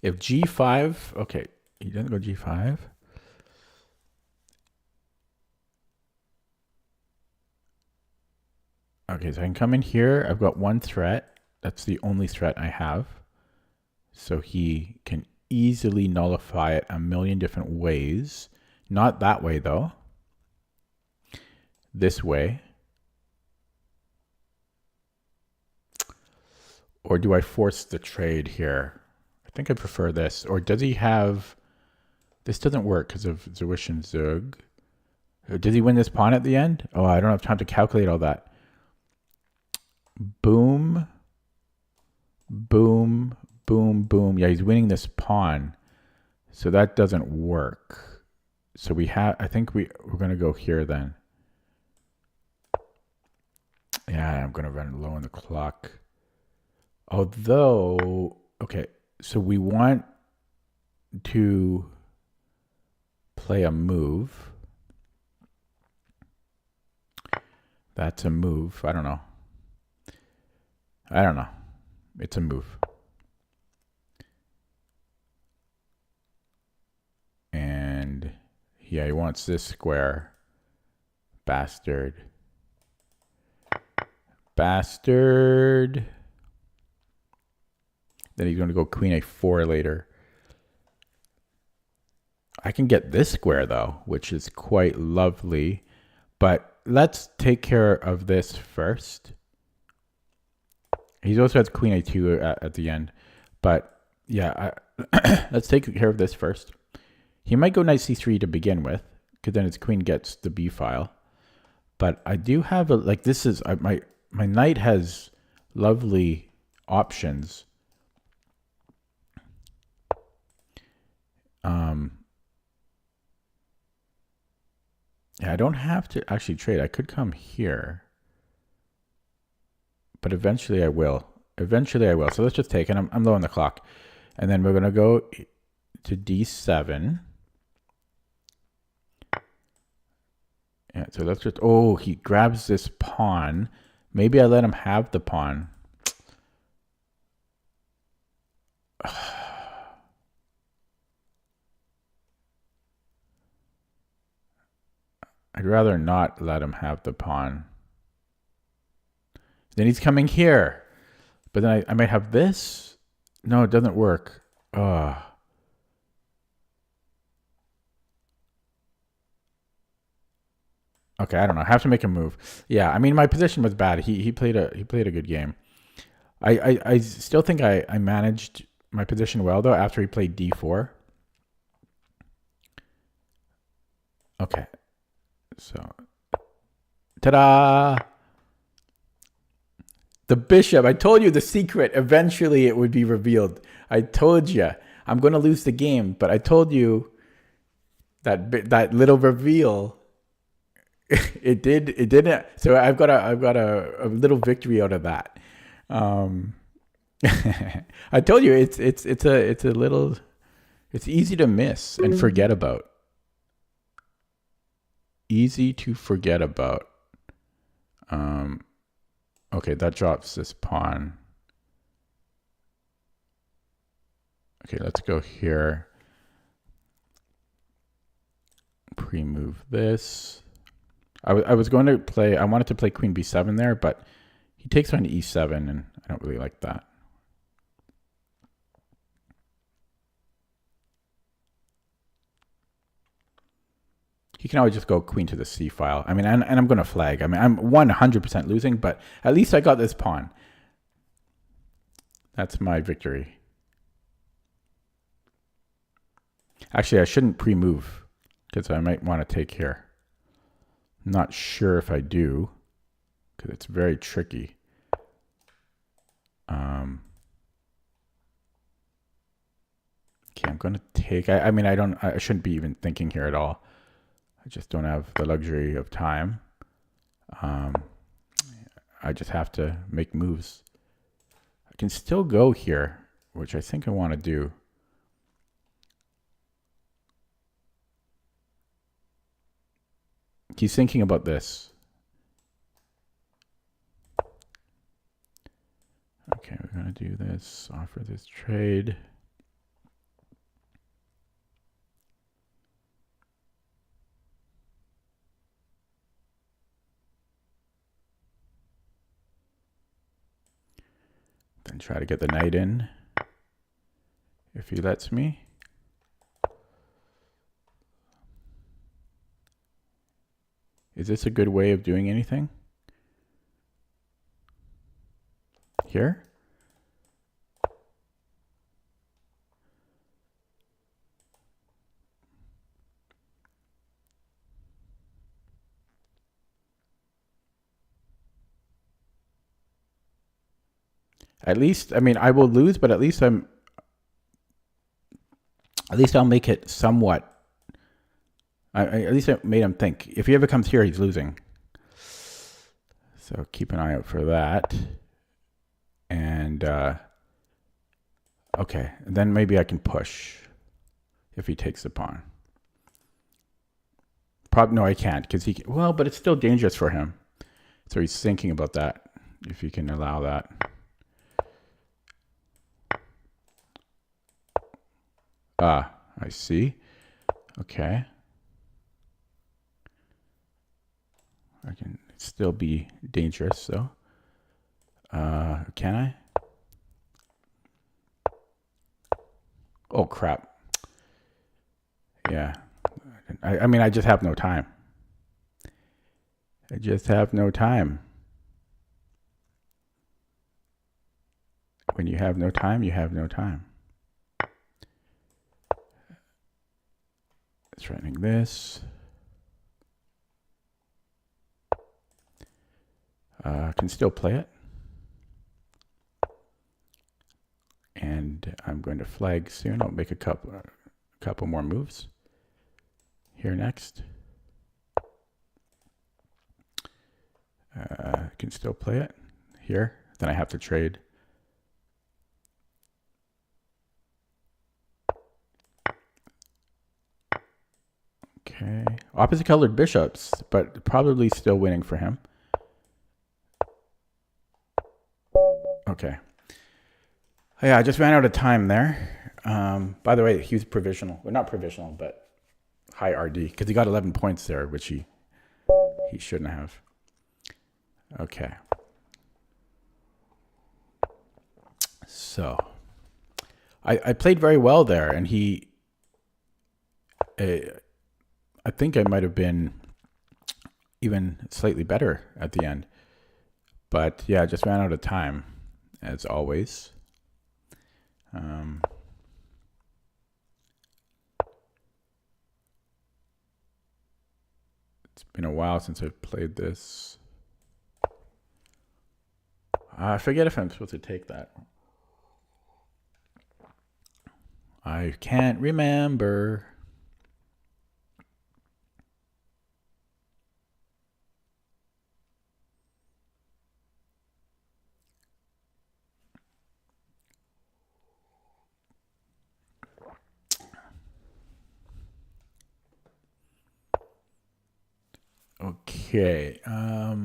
If g5, okay, he doesn't go g5. Okay, so I can come in here. I've got one threat. That's the only threat I have. So he can easily nullify it a million different ways. Not that way, though. This way. Or do I force the trade here? I think I prefer this. Or does he have... This doesn't work because of Zwish and Zug. Does he win this pawn at the end? Oh, I don't have time to calculate all that. Boom. Boom. Boom, boom. Yeah, he's winning this pawn. So that doesn't work. So I think we're going to go here then. Yeah, I'm going to run low on the clock. Although, okay, so we want to play a move. That's a move. I don't know. It's a move. And yeah, he wants this square. Bastard. Bastard. Then he's going to go queen a4 later. I can get this square though, which is quite lovely. But let's take care of this first. He also has queen a2 at the end. But yeah, let's take care of this first. He might go knight c3 to begin with, because then his queen gets the b file. But I do have this is my knight has lovely options. Yeah, I don't have to actually trade. I could come here. But eventually I will. So let's just take it. I'm low on the clock. And then we're going to go to d7. Yeah, so let's just... Oh, he grabs this pawn. Maybe I let him have the pawn. I'd rather not let him have the pawn. Then he's coming here. But then I might have this. No, it doesn't work. Okay, I don't know. I have to make a move. Yeah, I mean my position was bad. He played a good game. I still think I managed my position well though after he played d4. Okay. So, ta-da! The bishop. I told you the secret. Eventually, it would be revealed. I told you. I'm going to lose the game, but I told you that little reveal. It did. It didn't. So I've got a little victory out of that. I told you it's a little. It's easy to miss and forget about. Easy to forget about. Okay, that drops this pawn. Okay, let's go here. Pre-move this. I was going to play, I wanted to play queen b7 there, but he takes on e7, and I don't really like that. He can always just go queen to the c file. I mean, and I'm going to flag. I mean, I'm 100% losing, but at least I got this pawn. That's my victory. Actually, I shouldn't pre-move because I might want to take here. I'm not sure if I do because it's very tricky. Okay, I'm going to take... I mean, I shouldn't be even thinking here at all. I just don't have the luxury of time. I just have to make moves. I can still go here, which I think I want to do. He's thinking about this. Okay, we're going to do this, offer this trade. Then try to get the knight in, if he lets me. Is this a good way of doing anything? Here? At least, I mean, I will lose, but at least I'll make it somewhat. At least I made him think. If he ever comes here, he's losing. So keep an eye out for that. And, okay, and then maybe I can push if he takes the pawn. No, I can't, because he can, well, but it's still dangerous for him. So he's thinking about that, if he can allow that. I see. Okay. I can still be dangerous, though. Can I? Oh, crap. Yeah. I mean, I just have no time. I just have no time. When you have no time, you have no time. Threatening this. Can still play it. And I'm going to flag soon. I'll make a couple more moves. Here next. Can still play it. Here. Then I have to trade. Okay. Opposite colored bishops, but probably still winning for him. Okay. Yeah, I just ran out of time there. By the way, he was provisional. Well, not provisional, but high RD, because he got 11 points there, which he shouldn't have. Okay. So I played very well there, and I think I might have been even slightly better at the end. But yeah, I just ran out of time, as always. It's been a while since I've played this. I forget if I'm supposed to take that. I can't remember. Okay. I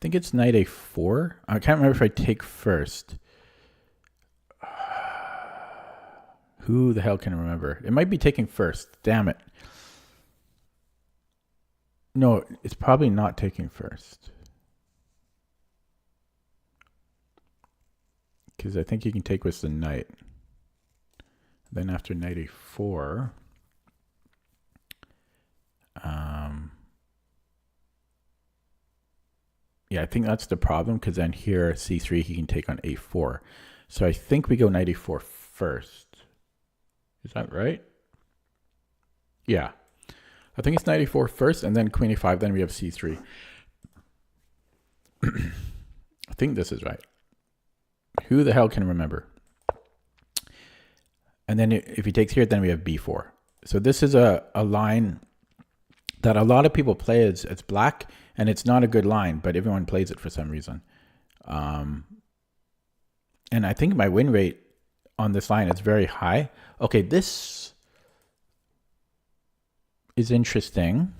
think it's knight a4. I can't remember if I take first. Who the hell can remember? It might be taking first. Damn it. No, it's probably not taking first. Because I think you can take with the knight. Then after knight a4, yeah, I think that's the problem, because then here c3 he can take on a4. So I think we go knight a4 first. Is that right? Yeah. I think it's knight a4 first, and then queen a5, then we have c3. I think this is right. Who the hell can remember? And then if he takes here, then we have b4. So this is a line that a lot of people play as black, and it's not a good line, but everyone plays it for some reason. And I think my win rate on this line is very high. Okay, this is interesting.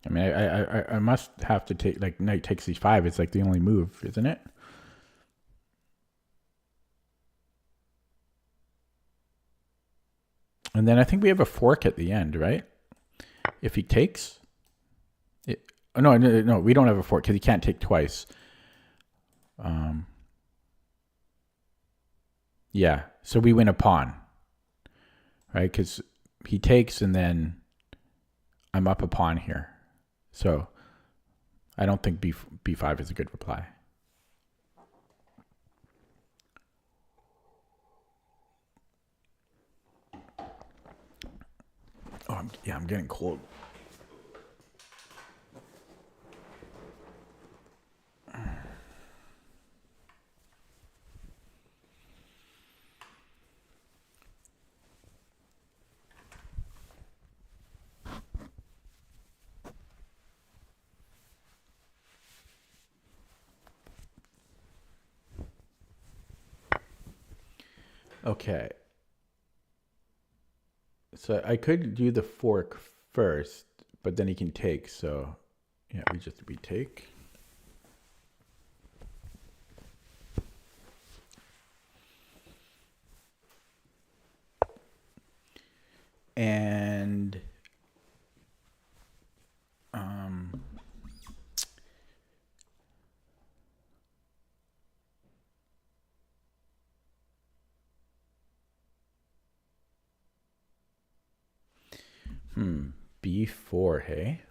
I mean, I must have to take, like, knight takes c5. It's like the only move, isn't it? And then I think we have a fork at the end, right? If he takes it, oh, no, we don't have a fork because he can't take twice. Yeah, so we win a pawn, right? Because he takes and then I'm up a pawn here. So I don't think b5 is a good reply. Oh, I'm getting cold. Okay. So I could do the fork first, but then he can take. So yeah, we take. And b4, hey?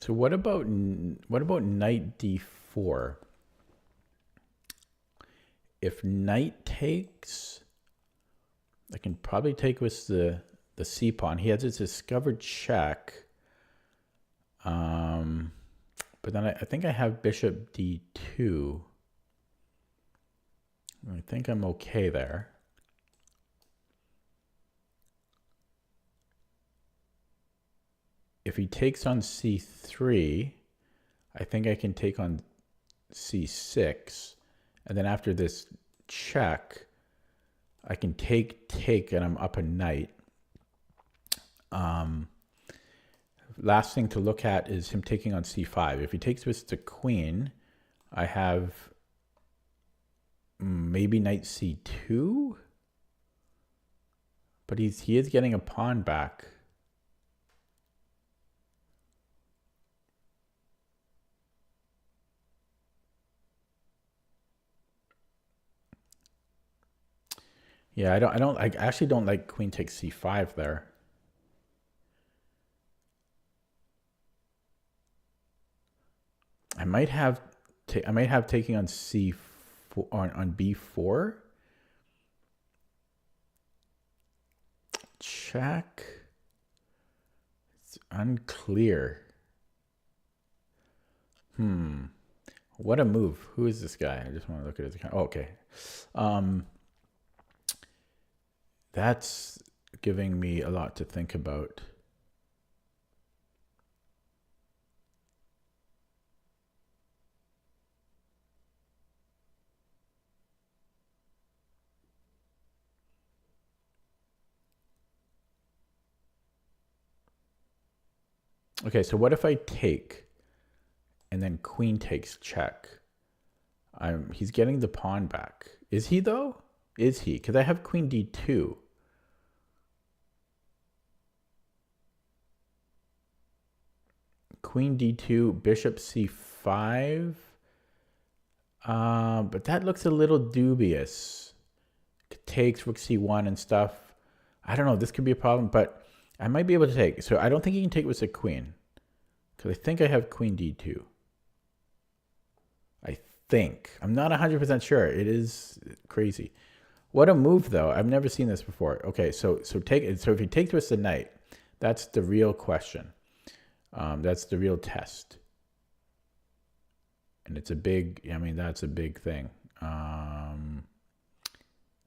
So what about knight d4? If knight takes, I can probably take with the c pawn. He has his discovered check. But then I think I have bishop d2. I think I'm okay there. If he takes on c3, I think I can take on c6. And then after this check, I can take, and I'm up a knight. Last thing to look at is him taking on c5. If he takes with the queen, I have maybe knight c2. But he is getting a pawn back. Yeah, I actually don't like queen takes c5 there. I might have taking on c4 on b4. Check. It's unclear. What a move. Who is this guy? I just want to look at his account. Oh, okay. That's giving me a lot to think about. Okay, so what if I take and then queen takes check? He's getting the pawn back. Is he though? Is he? Because I have queen d2. Queen d2, bishop c5. But that looks a little dubious. Takes rook c1 and stuff. I don't know. This could be a problem, but I might be able to take. So I don't think he can take with the queen. Because I think I have queen d2. I think. I'm not 100% sure. It is crazy. What a move, though. I've never seen this before. Okay, so if he takes with the knight, that's the real question. That's the real test. And it's a big, I mean, that's a big thing.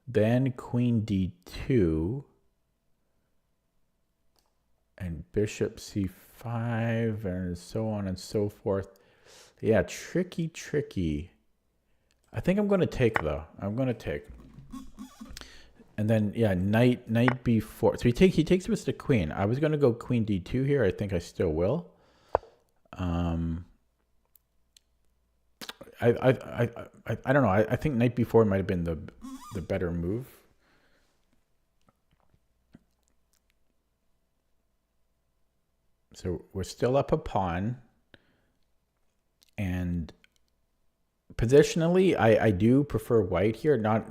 Then queen d2 and bishop c5 and so on and so forth. Yeah, tricky. I think I'm going to take, though. I'm going to take. And then, yeah, knight b4. So he takes with the queen. I was going to go queen d2 here. I think I still will. I don't know. I think knight b4 might have been the better move. So we're still up a pawn. And positionally, I do prefer white here, not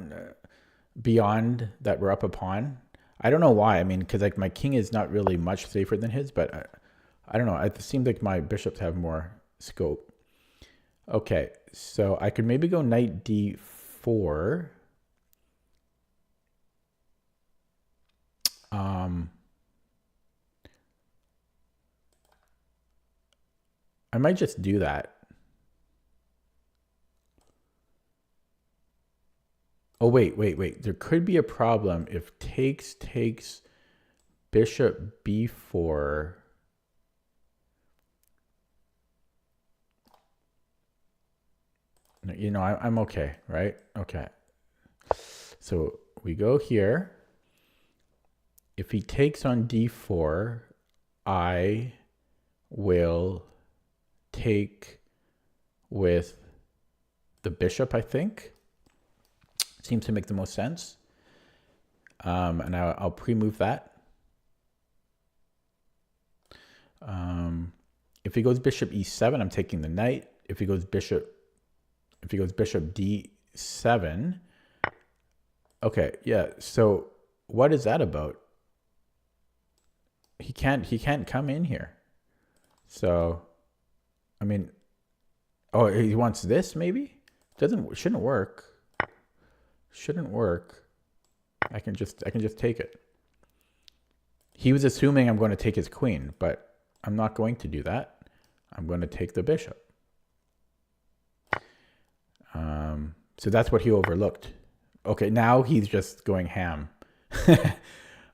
beyond that we're up a pawn. I don't know why. I mean, because like my king is not really much safer than his, but I don't know. It seems like my bishops have more scope. Okay, so I could maybe go knight d4. I might just do that. Oh, wait. There could be a problem if takes bishop b4. You know, I'm okay, right? Okay. So we go here. If he takes on d4, I will take with the bishop, I think. Seems to make the most sense. And I'll pre-move that. If he goes bishop e7, I'm taking the knight. If he goes bishop d7. Okay, yeah. So what is that about? He can't come in here. So I mean, oh, he wants this maybe? Shouldn't work. Shouldn't work. I can just take it. He was assuming I'm going to take his queen, but I'm not going to do that. I'm going to take the bishop. So that's what he overlooked. Okay, now he's just going ham.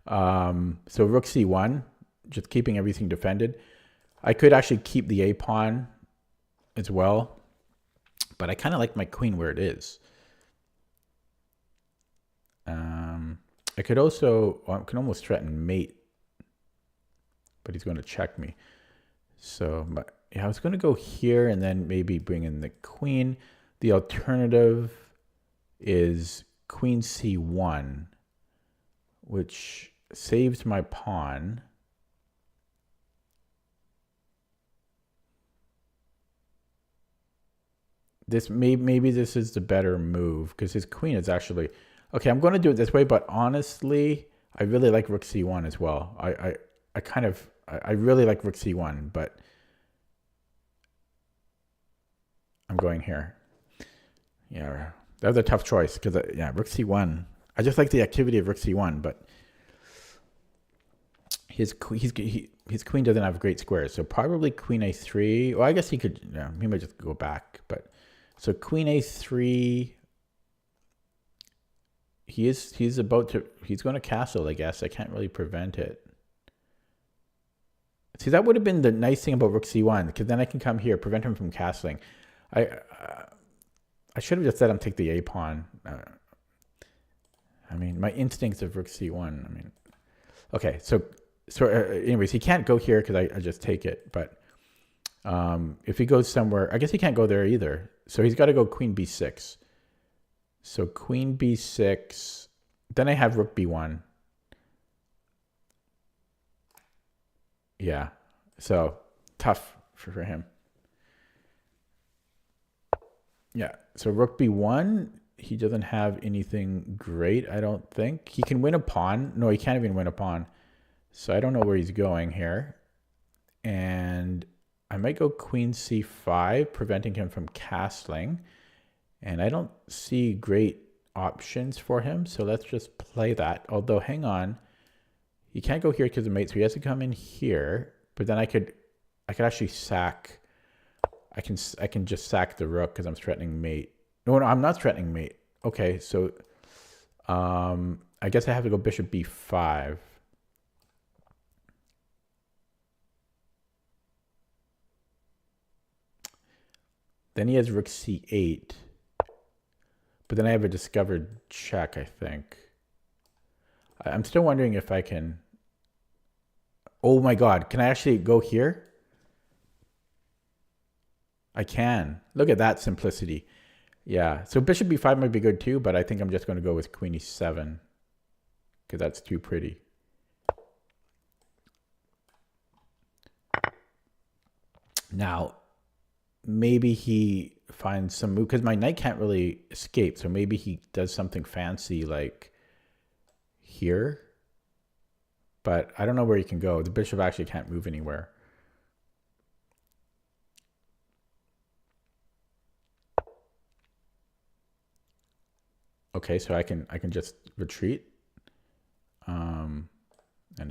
So rook c1, just keeping everything defended. I could actually keep the a pawn as well, but I kind of like my queen where it is. I could also, I can almost threaten mate, but he's going to check me. So, but yeah, I was going to go here and then maybe bring in the queen. The alternative is queen c1, which saves my pawn. Maybe this is the better move because his queen is actually, Okay, I'm going to do it this way, but honestly, I really like rook c1 as well. I really like rook c1, but I'm going here. Yeah, that was a tough choice because yeah, rook c1. I just like the activity of rook c1, but his queen doesn't have great squares, so probably queen a3. Well, I guess he could. Yeah, he might just go back, but so queen a3. He's going to castle, I guess. I can't really prevent it. See, that would have been the nice thing about rook c1, because then I can come here, prevent him from castling. I should have just let him take the a pawn. I mean, my instincts of rook c1. I mean, okay, so anyways, he can't go here because I just take it. But if he goes somewhere, I guess he can't go there either. So he's got to go queen b6. So queen b6. Then I have rook b1. Yeah, so tough for him. Yeah, so rook b1, he doesn't have anything great, I don't think. He can win a pawn. No, he can't even win a pawn. So I don't know where he's going here. And I might go queen c5, preventing him from castling. And I don't see great options for him, so let's just play that. Although, hang on. He can't go here because of mate, so he has to come in here. But then I could actually sack. I can just sack the rook because I'm threatening mate. No, I'm not threatening mate. Okay, so I guess I have to go bishop b5. Then he has rook c8. But then I have a discovered check, I think. I'm still wondering if I can... Oh my god, can I actually go here? I can. Look at that simplicity. Yeah, so bishop b5 might be good too, but I think I'm just going to go with queen e7 because that's too pretty. Now, maybe he finds some move because my knight can't really escape, so maybe he does something fancy like here. But I don't know where he can go. The bishop actually can't move anywhere. Okay, so I can just retreat. And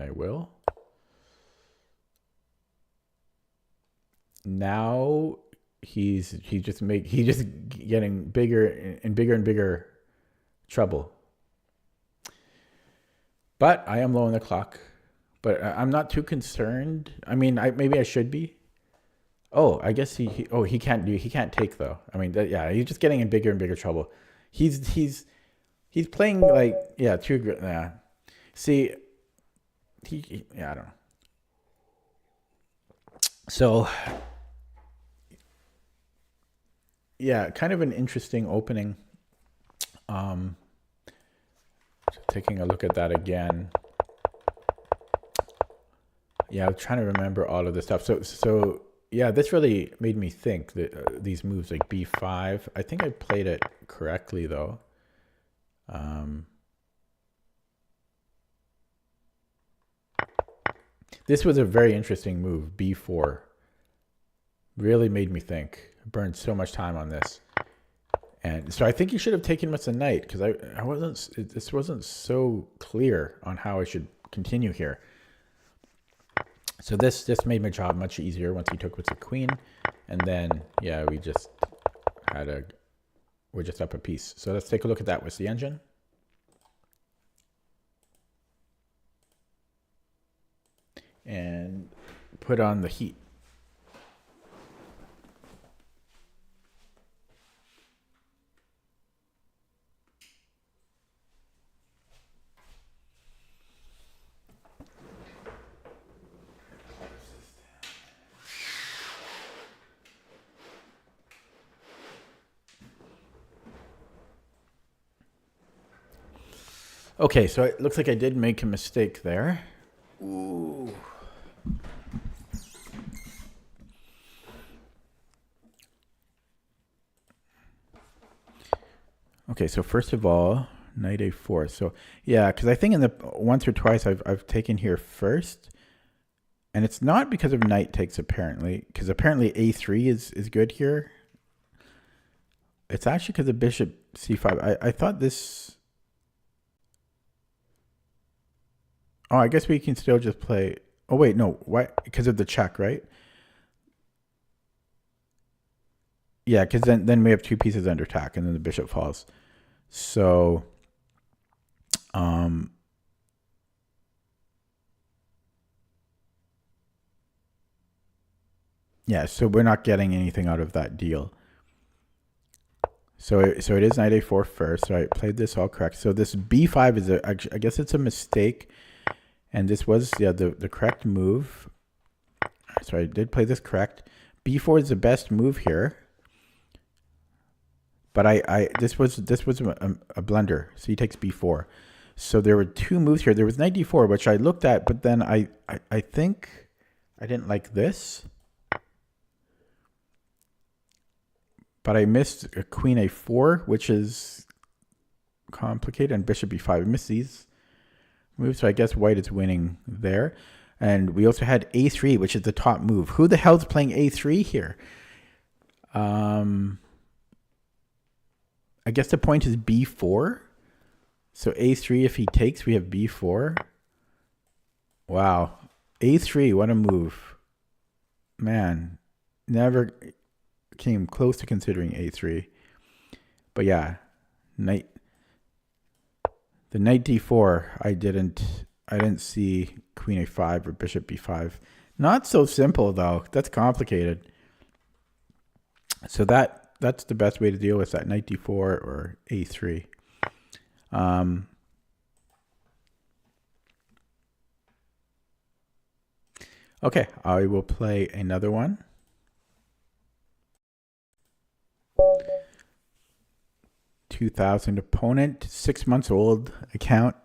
I will. Now he's just getting bigger and bigger and bigger trouble. But I am low on the clock. But I'm not too concerned. I mean, maybe I should be. Oh, I guess he can't take though. I mean, yeah, he's just getting in bigger and bigger trouble. He's playing like, yeah, too. Yeah. See, yeah, I don't know. So, yeah, kind of an interesting opening. Taking a look at that again. Yeah, I'm trying to remember all of this stuff. So yeah, this really made me think that these moves like b5. I think I played it correctly though. This was a very interesting move, b4. Really made me think. I burned so much time on this. And so I think you should have taken with the knight because this wasn't so clear on how I should continue here. So this made my job much easier once he took with the queen. And then, yeah, we're just up a piece. So let's take a look at that with the engine. And put on the heat. Okay, so it looks like I did make a mistake there. Ooh. Okay, so first of all, Knight a4. So yeah, because I think in the once or twice I've taken here first, and it's not because of knight takes apparently, because apparently a3 is good here. It's actually because of bishop c5. I thought this. Oh, I guess we can still just play. Oh wait, no. Why? Because of the check, right? Yeah, because then we have two pieces under attack, and then the bishop falls. So, yeah. So we're not getting anything out of that deal. So it is knight a4 first. So I played this all correct. So this b5 is I guess it's a mistake, and this was the correct move. So I did play this correct. b4 is the best move here. But this was a blunder. So he takes b4. So there were two moves here. There was knight d4, which I looked at, but then I think I didn't like this. But I missed a queen a4, which is complicated, and bishop b5. I missed these moves, so I guess white is winning there. And we also had a3, which is the top move. Who the hell's playing a3 here? I guess the point is b4. So a3, if he takes, we have b4. Wow. a3, what a move. Man, never came close to considering a3. But yeah, the knight d4, I didn't see queen a5 or bishop b5. Not so simple though. That's complicated. So that's the best way to deal with that, knight d4 or a3. Okay, I will play another one. 2,000 opponent, 6 months old account.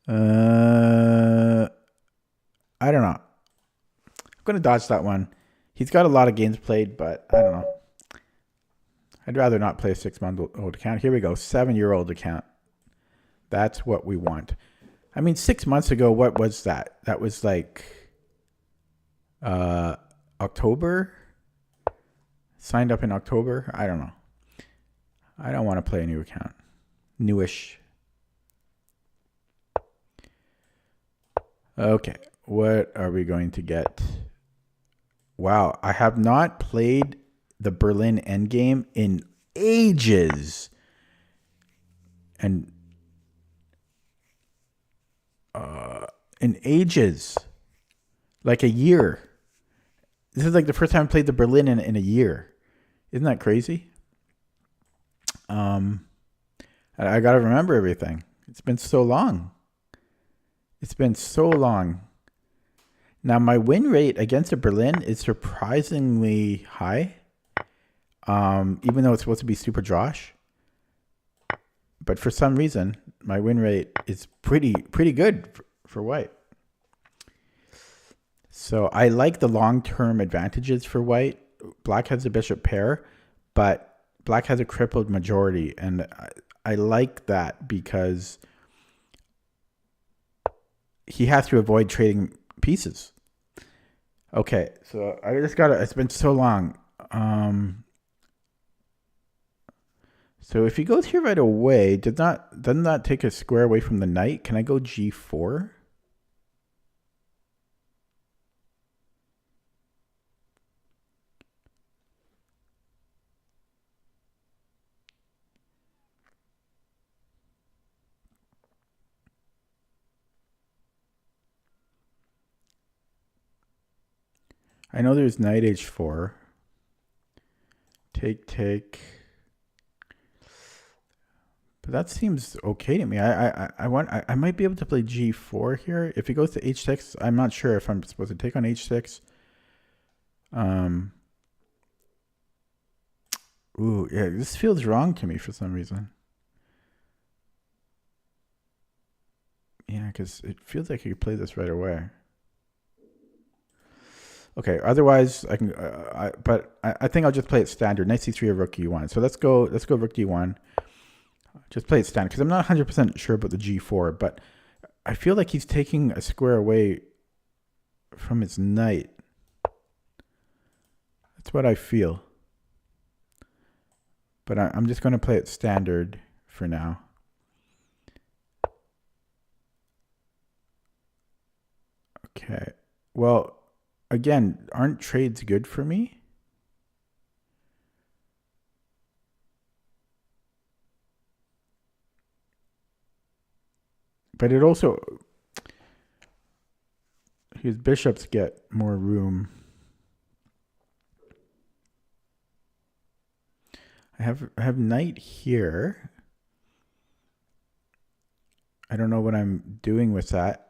I don't know. I'm going to dodge that one. He's got a lot of games played, but I don't know. I'd rather not play a 6-month-old account. Here we go, 7-year-old account. That's what we want. I mean, 6 months ago, what was that? That was like October? Signed up in October? I don't know. I don't want to play a new account. Newish. Okay, what are we going to get? Wow, I have not played the Berlin Endgame in ages. And in ages. Like a year. This is like the first time I played the Berlin in a year. Isn't that crazy? I got to remember everything. It's been so long. It's been so long. Now, my win rate against a Berlin is surprisingly high, even though it's supposed to be super Josh. But for some reason, my win rate is pretty good for white. So I like the long-term advantages for white. Black has a bishop pair, but black has a crippled majority, and I like that because he has to avoid trading pieces. Okay, so I just it's been so long. So if he goes here right away, doesn't that take a square away from the knight? Can I go g4? I know there's knight h4. Take. But that seems okay to me. I might be able to play g4 here. If he goes to h6, I'm not sure if I'm supposed to take on h6. Ooh, yeah, this feels wrong to me for some reason. Yeah, because it feels like you could play this right away. Okay, otherwise I can, I think I'll just play it standard. Knight c3 or rook e1. So let's go rook d1. Just play it standard because I'm not 100% sure about the g4, but I feel like he's taking a square away from his knight. That's what I feel. But I'm just going to play it standard for now. Okay. Well, again, aren't trades good for me? But it also, his bishops get more room. I have knight here. I don't know what I'm doing with that.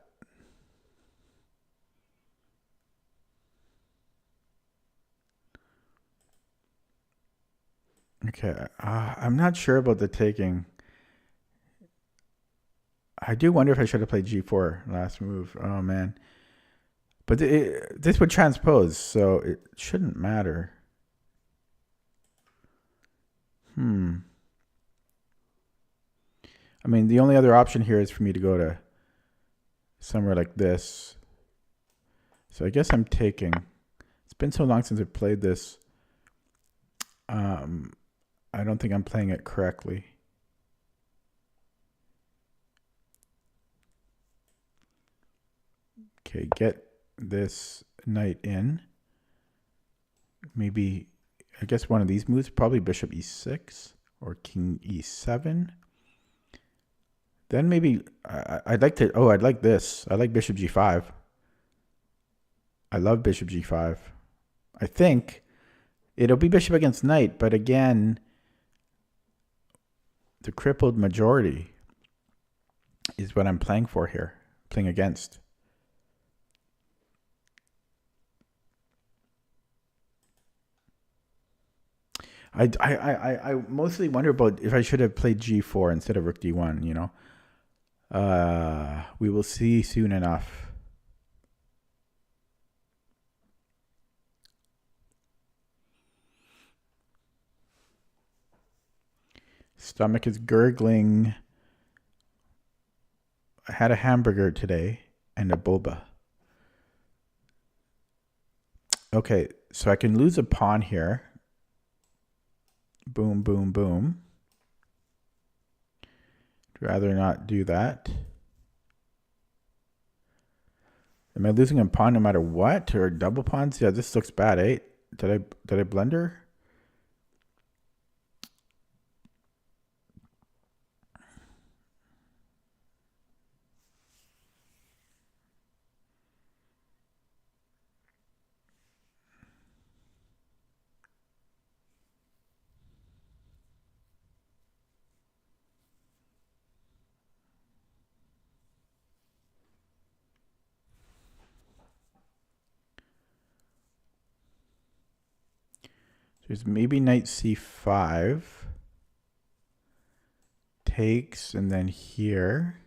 Okay, I'm not sure about the taking. I do wonder if I should have played g4 last move. Oh, man. But this would transpose, so it shouldn't matter. I mean, the only other option here is for me to go to somewhere like this. So I guess I'm taking. It's been so long since I've played this. I don't think I'm playing it correctly. Okay, get this knight in. Maybe, I guess one of these moves, probably bishop e6 or king e7. Then maybe I'd like to, I'd like this. I like bishop g5. I love bishop g5. I think it'll be bishop against knight, but again, the crippled majority is what I'm playing for here, playing against. I mostly wonder about if I should have played g4 instead of rook d1, you know. We will see soon enough. Stomach is gurgling. I had a hamburger today and a boba. Okay, so I can lose a pawn here. Boom, boom, boom. I'd rather not do that. Am I losing a pawn no matter what? Or double pawns? Yeah, this looks bad, eh? Did I blunder? There's maybe knight c5. Takes, and then here.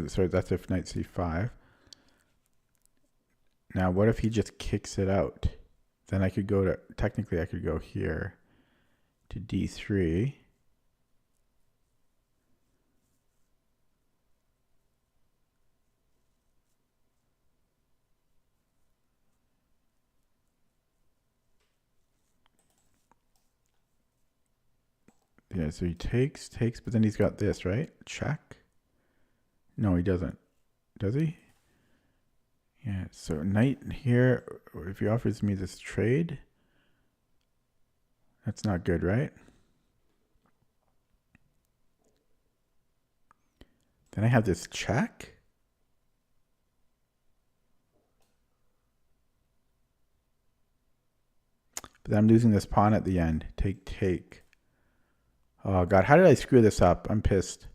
Sorry, that's if knight c5. Now, what if he just kicks it out? Then I could go to, technically I could go here to d3. Yeah, so he takes, but then he's got this, right? Check. No, he doesn't. Does he? Yeah, so knight here, if he offers me this trade, that's not good, right? Then I have this check. But then I'm losing this pawn at the end. Take. Oh, God, how did I screw this up? I'm pissed.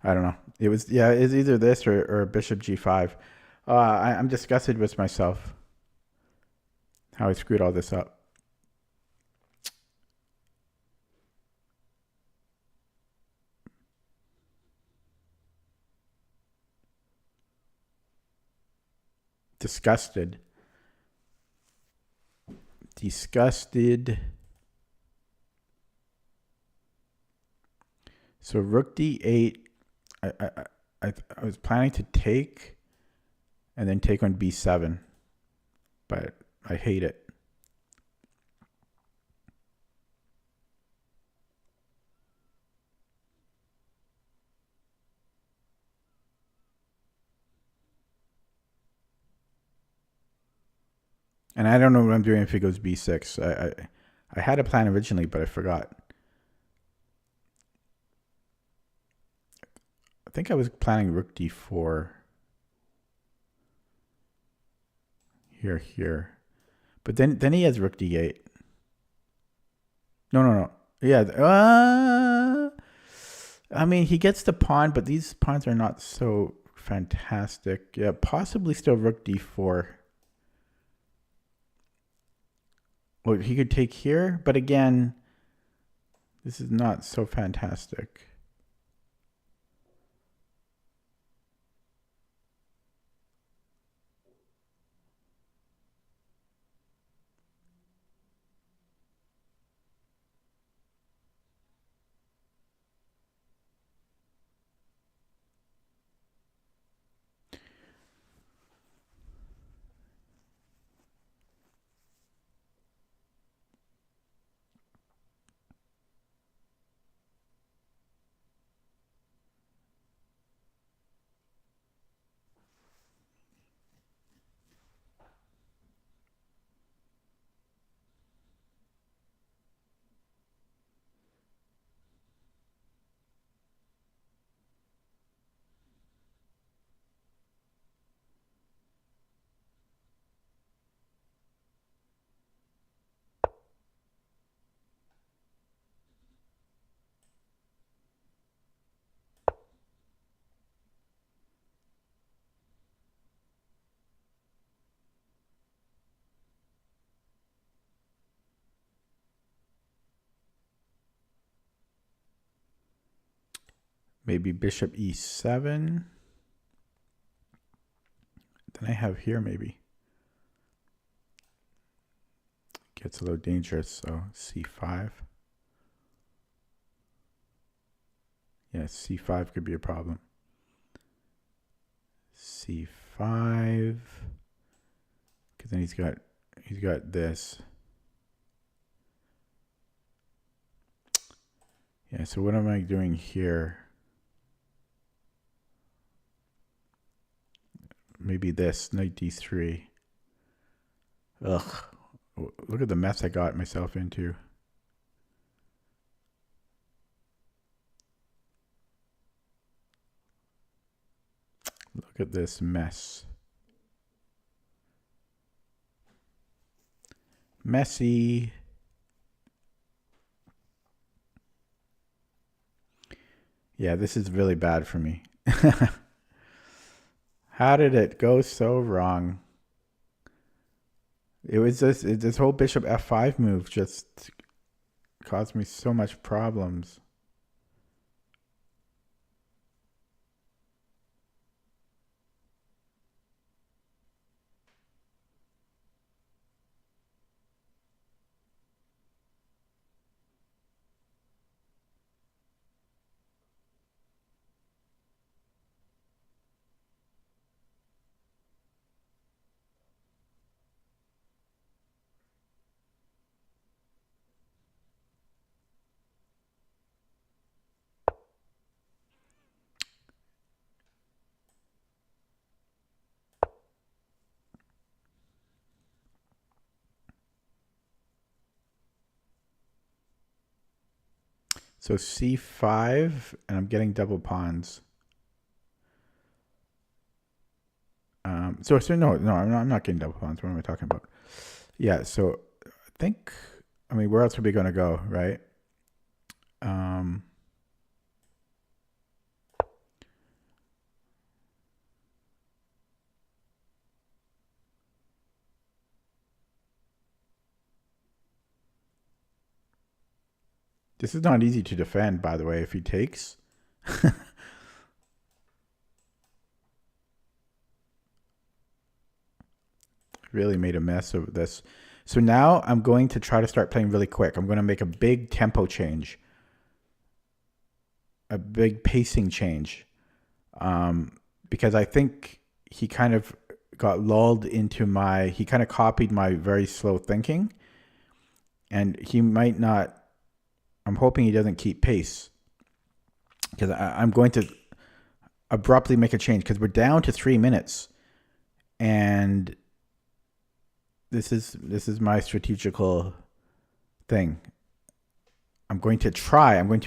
I don't know. It was, yeah, it's either this or bishop g5. I'm disgusted with myself. How I screwed all this up. Disgusted. Disgusted. So rook d8. I was planning to take and then take on b7, but I hate it. And I don't know what I'm doing if it goes b6. I had a plan originally, but I forgot. I think I was planning rook d4. Here. But then he has rook d8. No. Yeah. I mean, he gets the pawn, but these pawns are not so fantastic. Yeah, possibly still rook d4. Well, he could take here, but again, this is not so fantastic. Maybe bishop e7. Then I have here maybe. Gets a little dangerous, so c5. Yeah, c5 could be a problem. c5. Because then he's got this. Yeah, so what am I doing here? Maybe this, knight d3. Ugh. Look at the mess I got myself into. Look at this mess. Messy. Yeah, this is really bad for me. How did it go so wrong? It was this whole bishop f5 move just caused me so much problems. So c5, and I'm getting double pawns. So no, I'm not getting double pawns. What am I talking about? Yeah, so I think, I mean, where else are we going to go, right? This is not easy to defend, by the way, if he takes. Really made a mess of this. So now I'm going to try to start playing really quick. I'm going to make a big tempo change. A big pacing change. Because I think he kind of got lulled into he kind of copied my very slow thinking. And he might not, I'm hoping he doesn't keep pace. Because I'm going to abruptly make a change because we're down to 3 minutes. And this is my strategical thing. I'm going to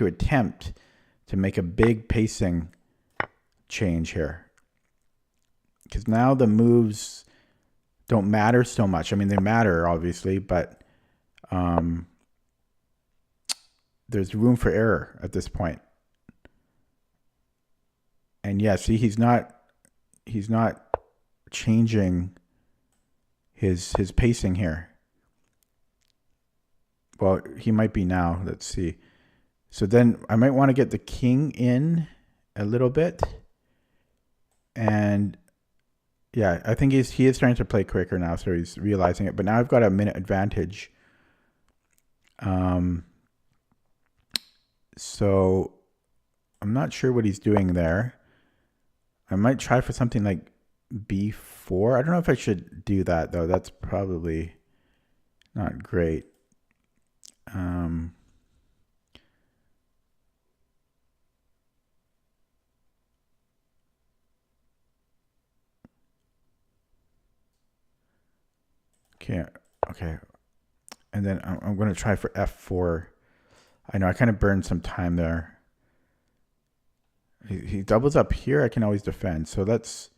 attempt to make a big pacing change here. Because now the moves don't matter so much. I mean, they matter, obviously, but there's room for error at this point. And yeah, see, he's not changing his pacing here. Well, he might be now. Let's see. So then I might want to get the king in a little bit. And yeah, I think he is starting to play quicker now, so he's realizing it. But now I've got a minute advantage. So I'm not sure what he's doing there. I might try for something like b4. I don't know if I should do that, though. That's probably not great. Okay. And then I'm going to try for f4. I know I kind of burned some time there. He doubles up here. I can always defend. So let's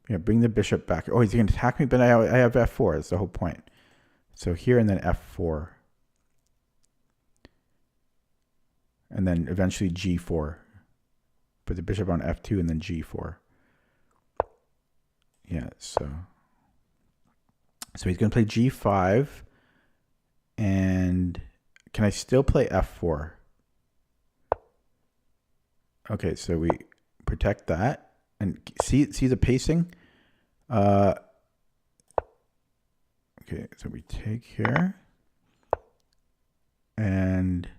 bring the bishop back. Oh, he's going to attack me, but I have f4. That's the whole point. So here and then f4. And then eventually g4. Put the bishop on f2 and then g4. Yeah, so he's going to play g5. And can I still play f4? Okay, so we protect that. And see the pacing? Okay, so we take here. And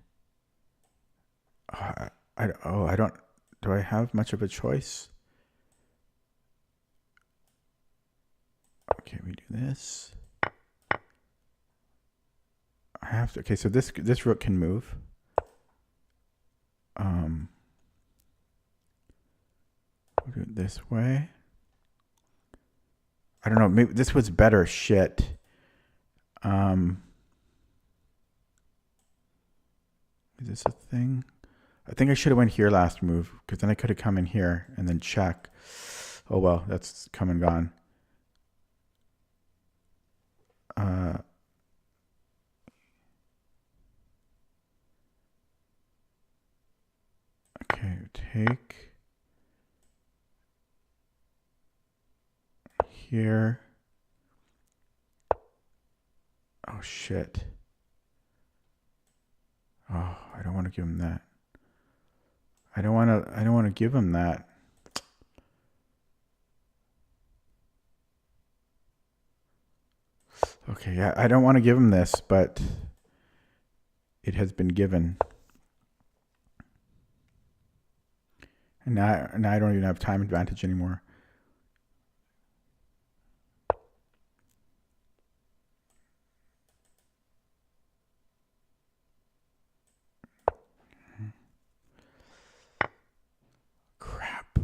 do I have much of a choice? Okay, we do this. I have to. Okay, so this rook can move. We'll do it this way. I don't know. Maybe this was better. Shit. Is this a thing? I think I should have went here last move because then I could have come in here and then check. Oh well, that's come and gone. Okay, take here. Oh shit. Oh, I don't want to give him that. I don't want to give him that. Okay, yeah, I don't want to give him this, but it has been given. And now I don't even have time advantage anymore. Crap.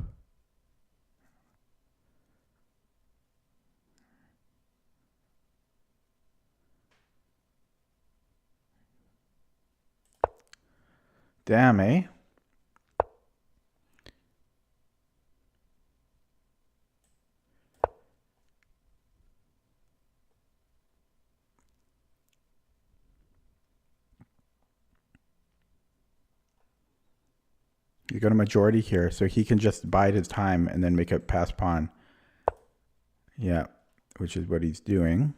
Damn, eh? You got a majority here, so he can just bide his time and then make a pass pawn. Yeah, which is what he's doing.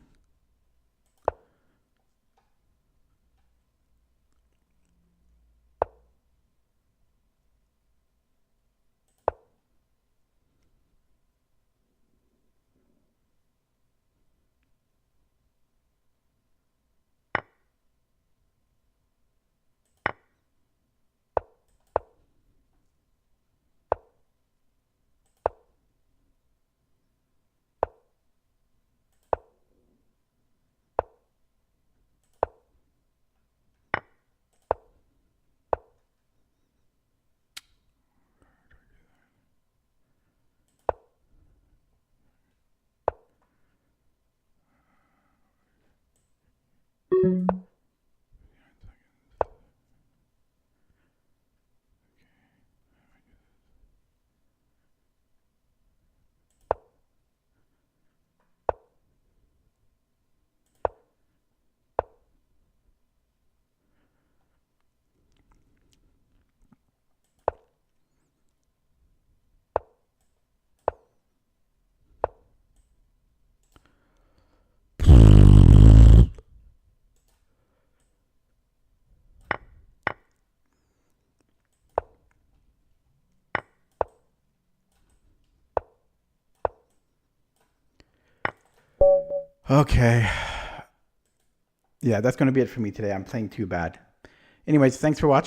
Okay. Yeah, that's going to be it for me today. I'm playing too bad. Anyways, thanks for watching.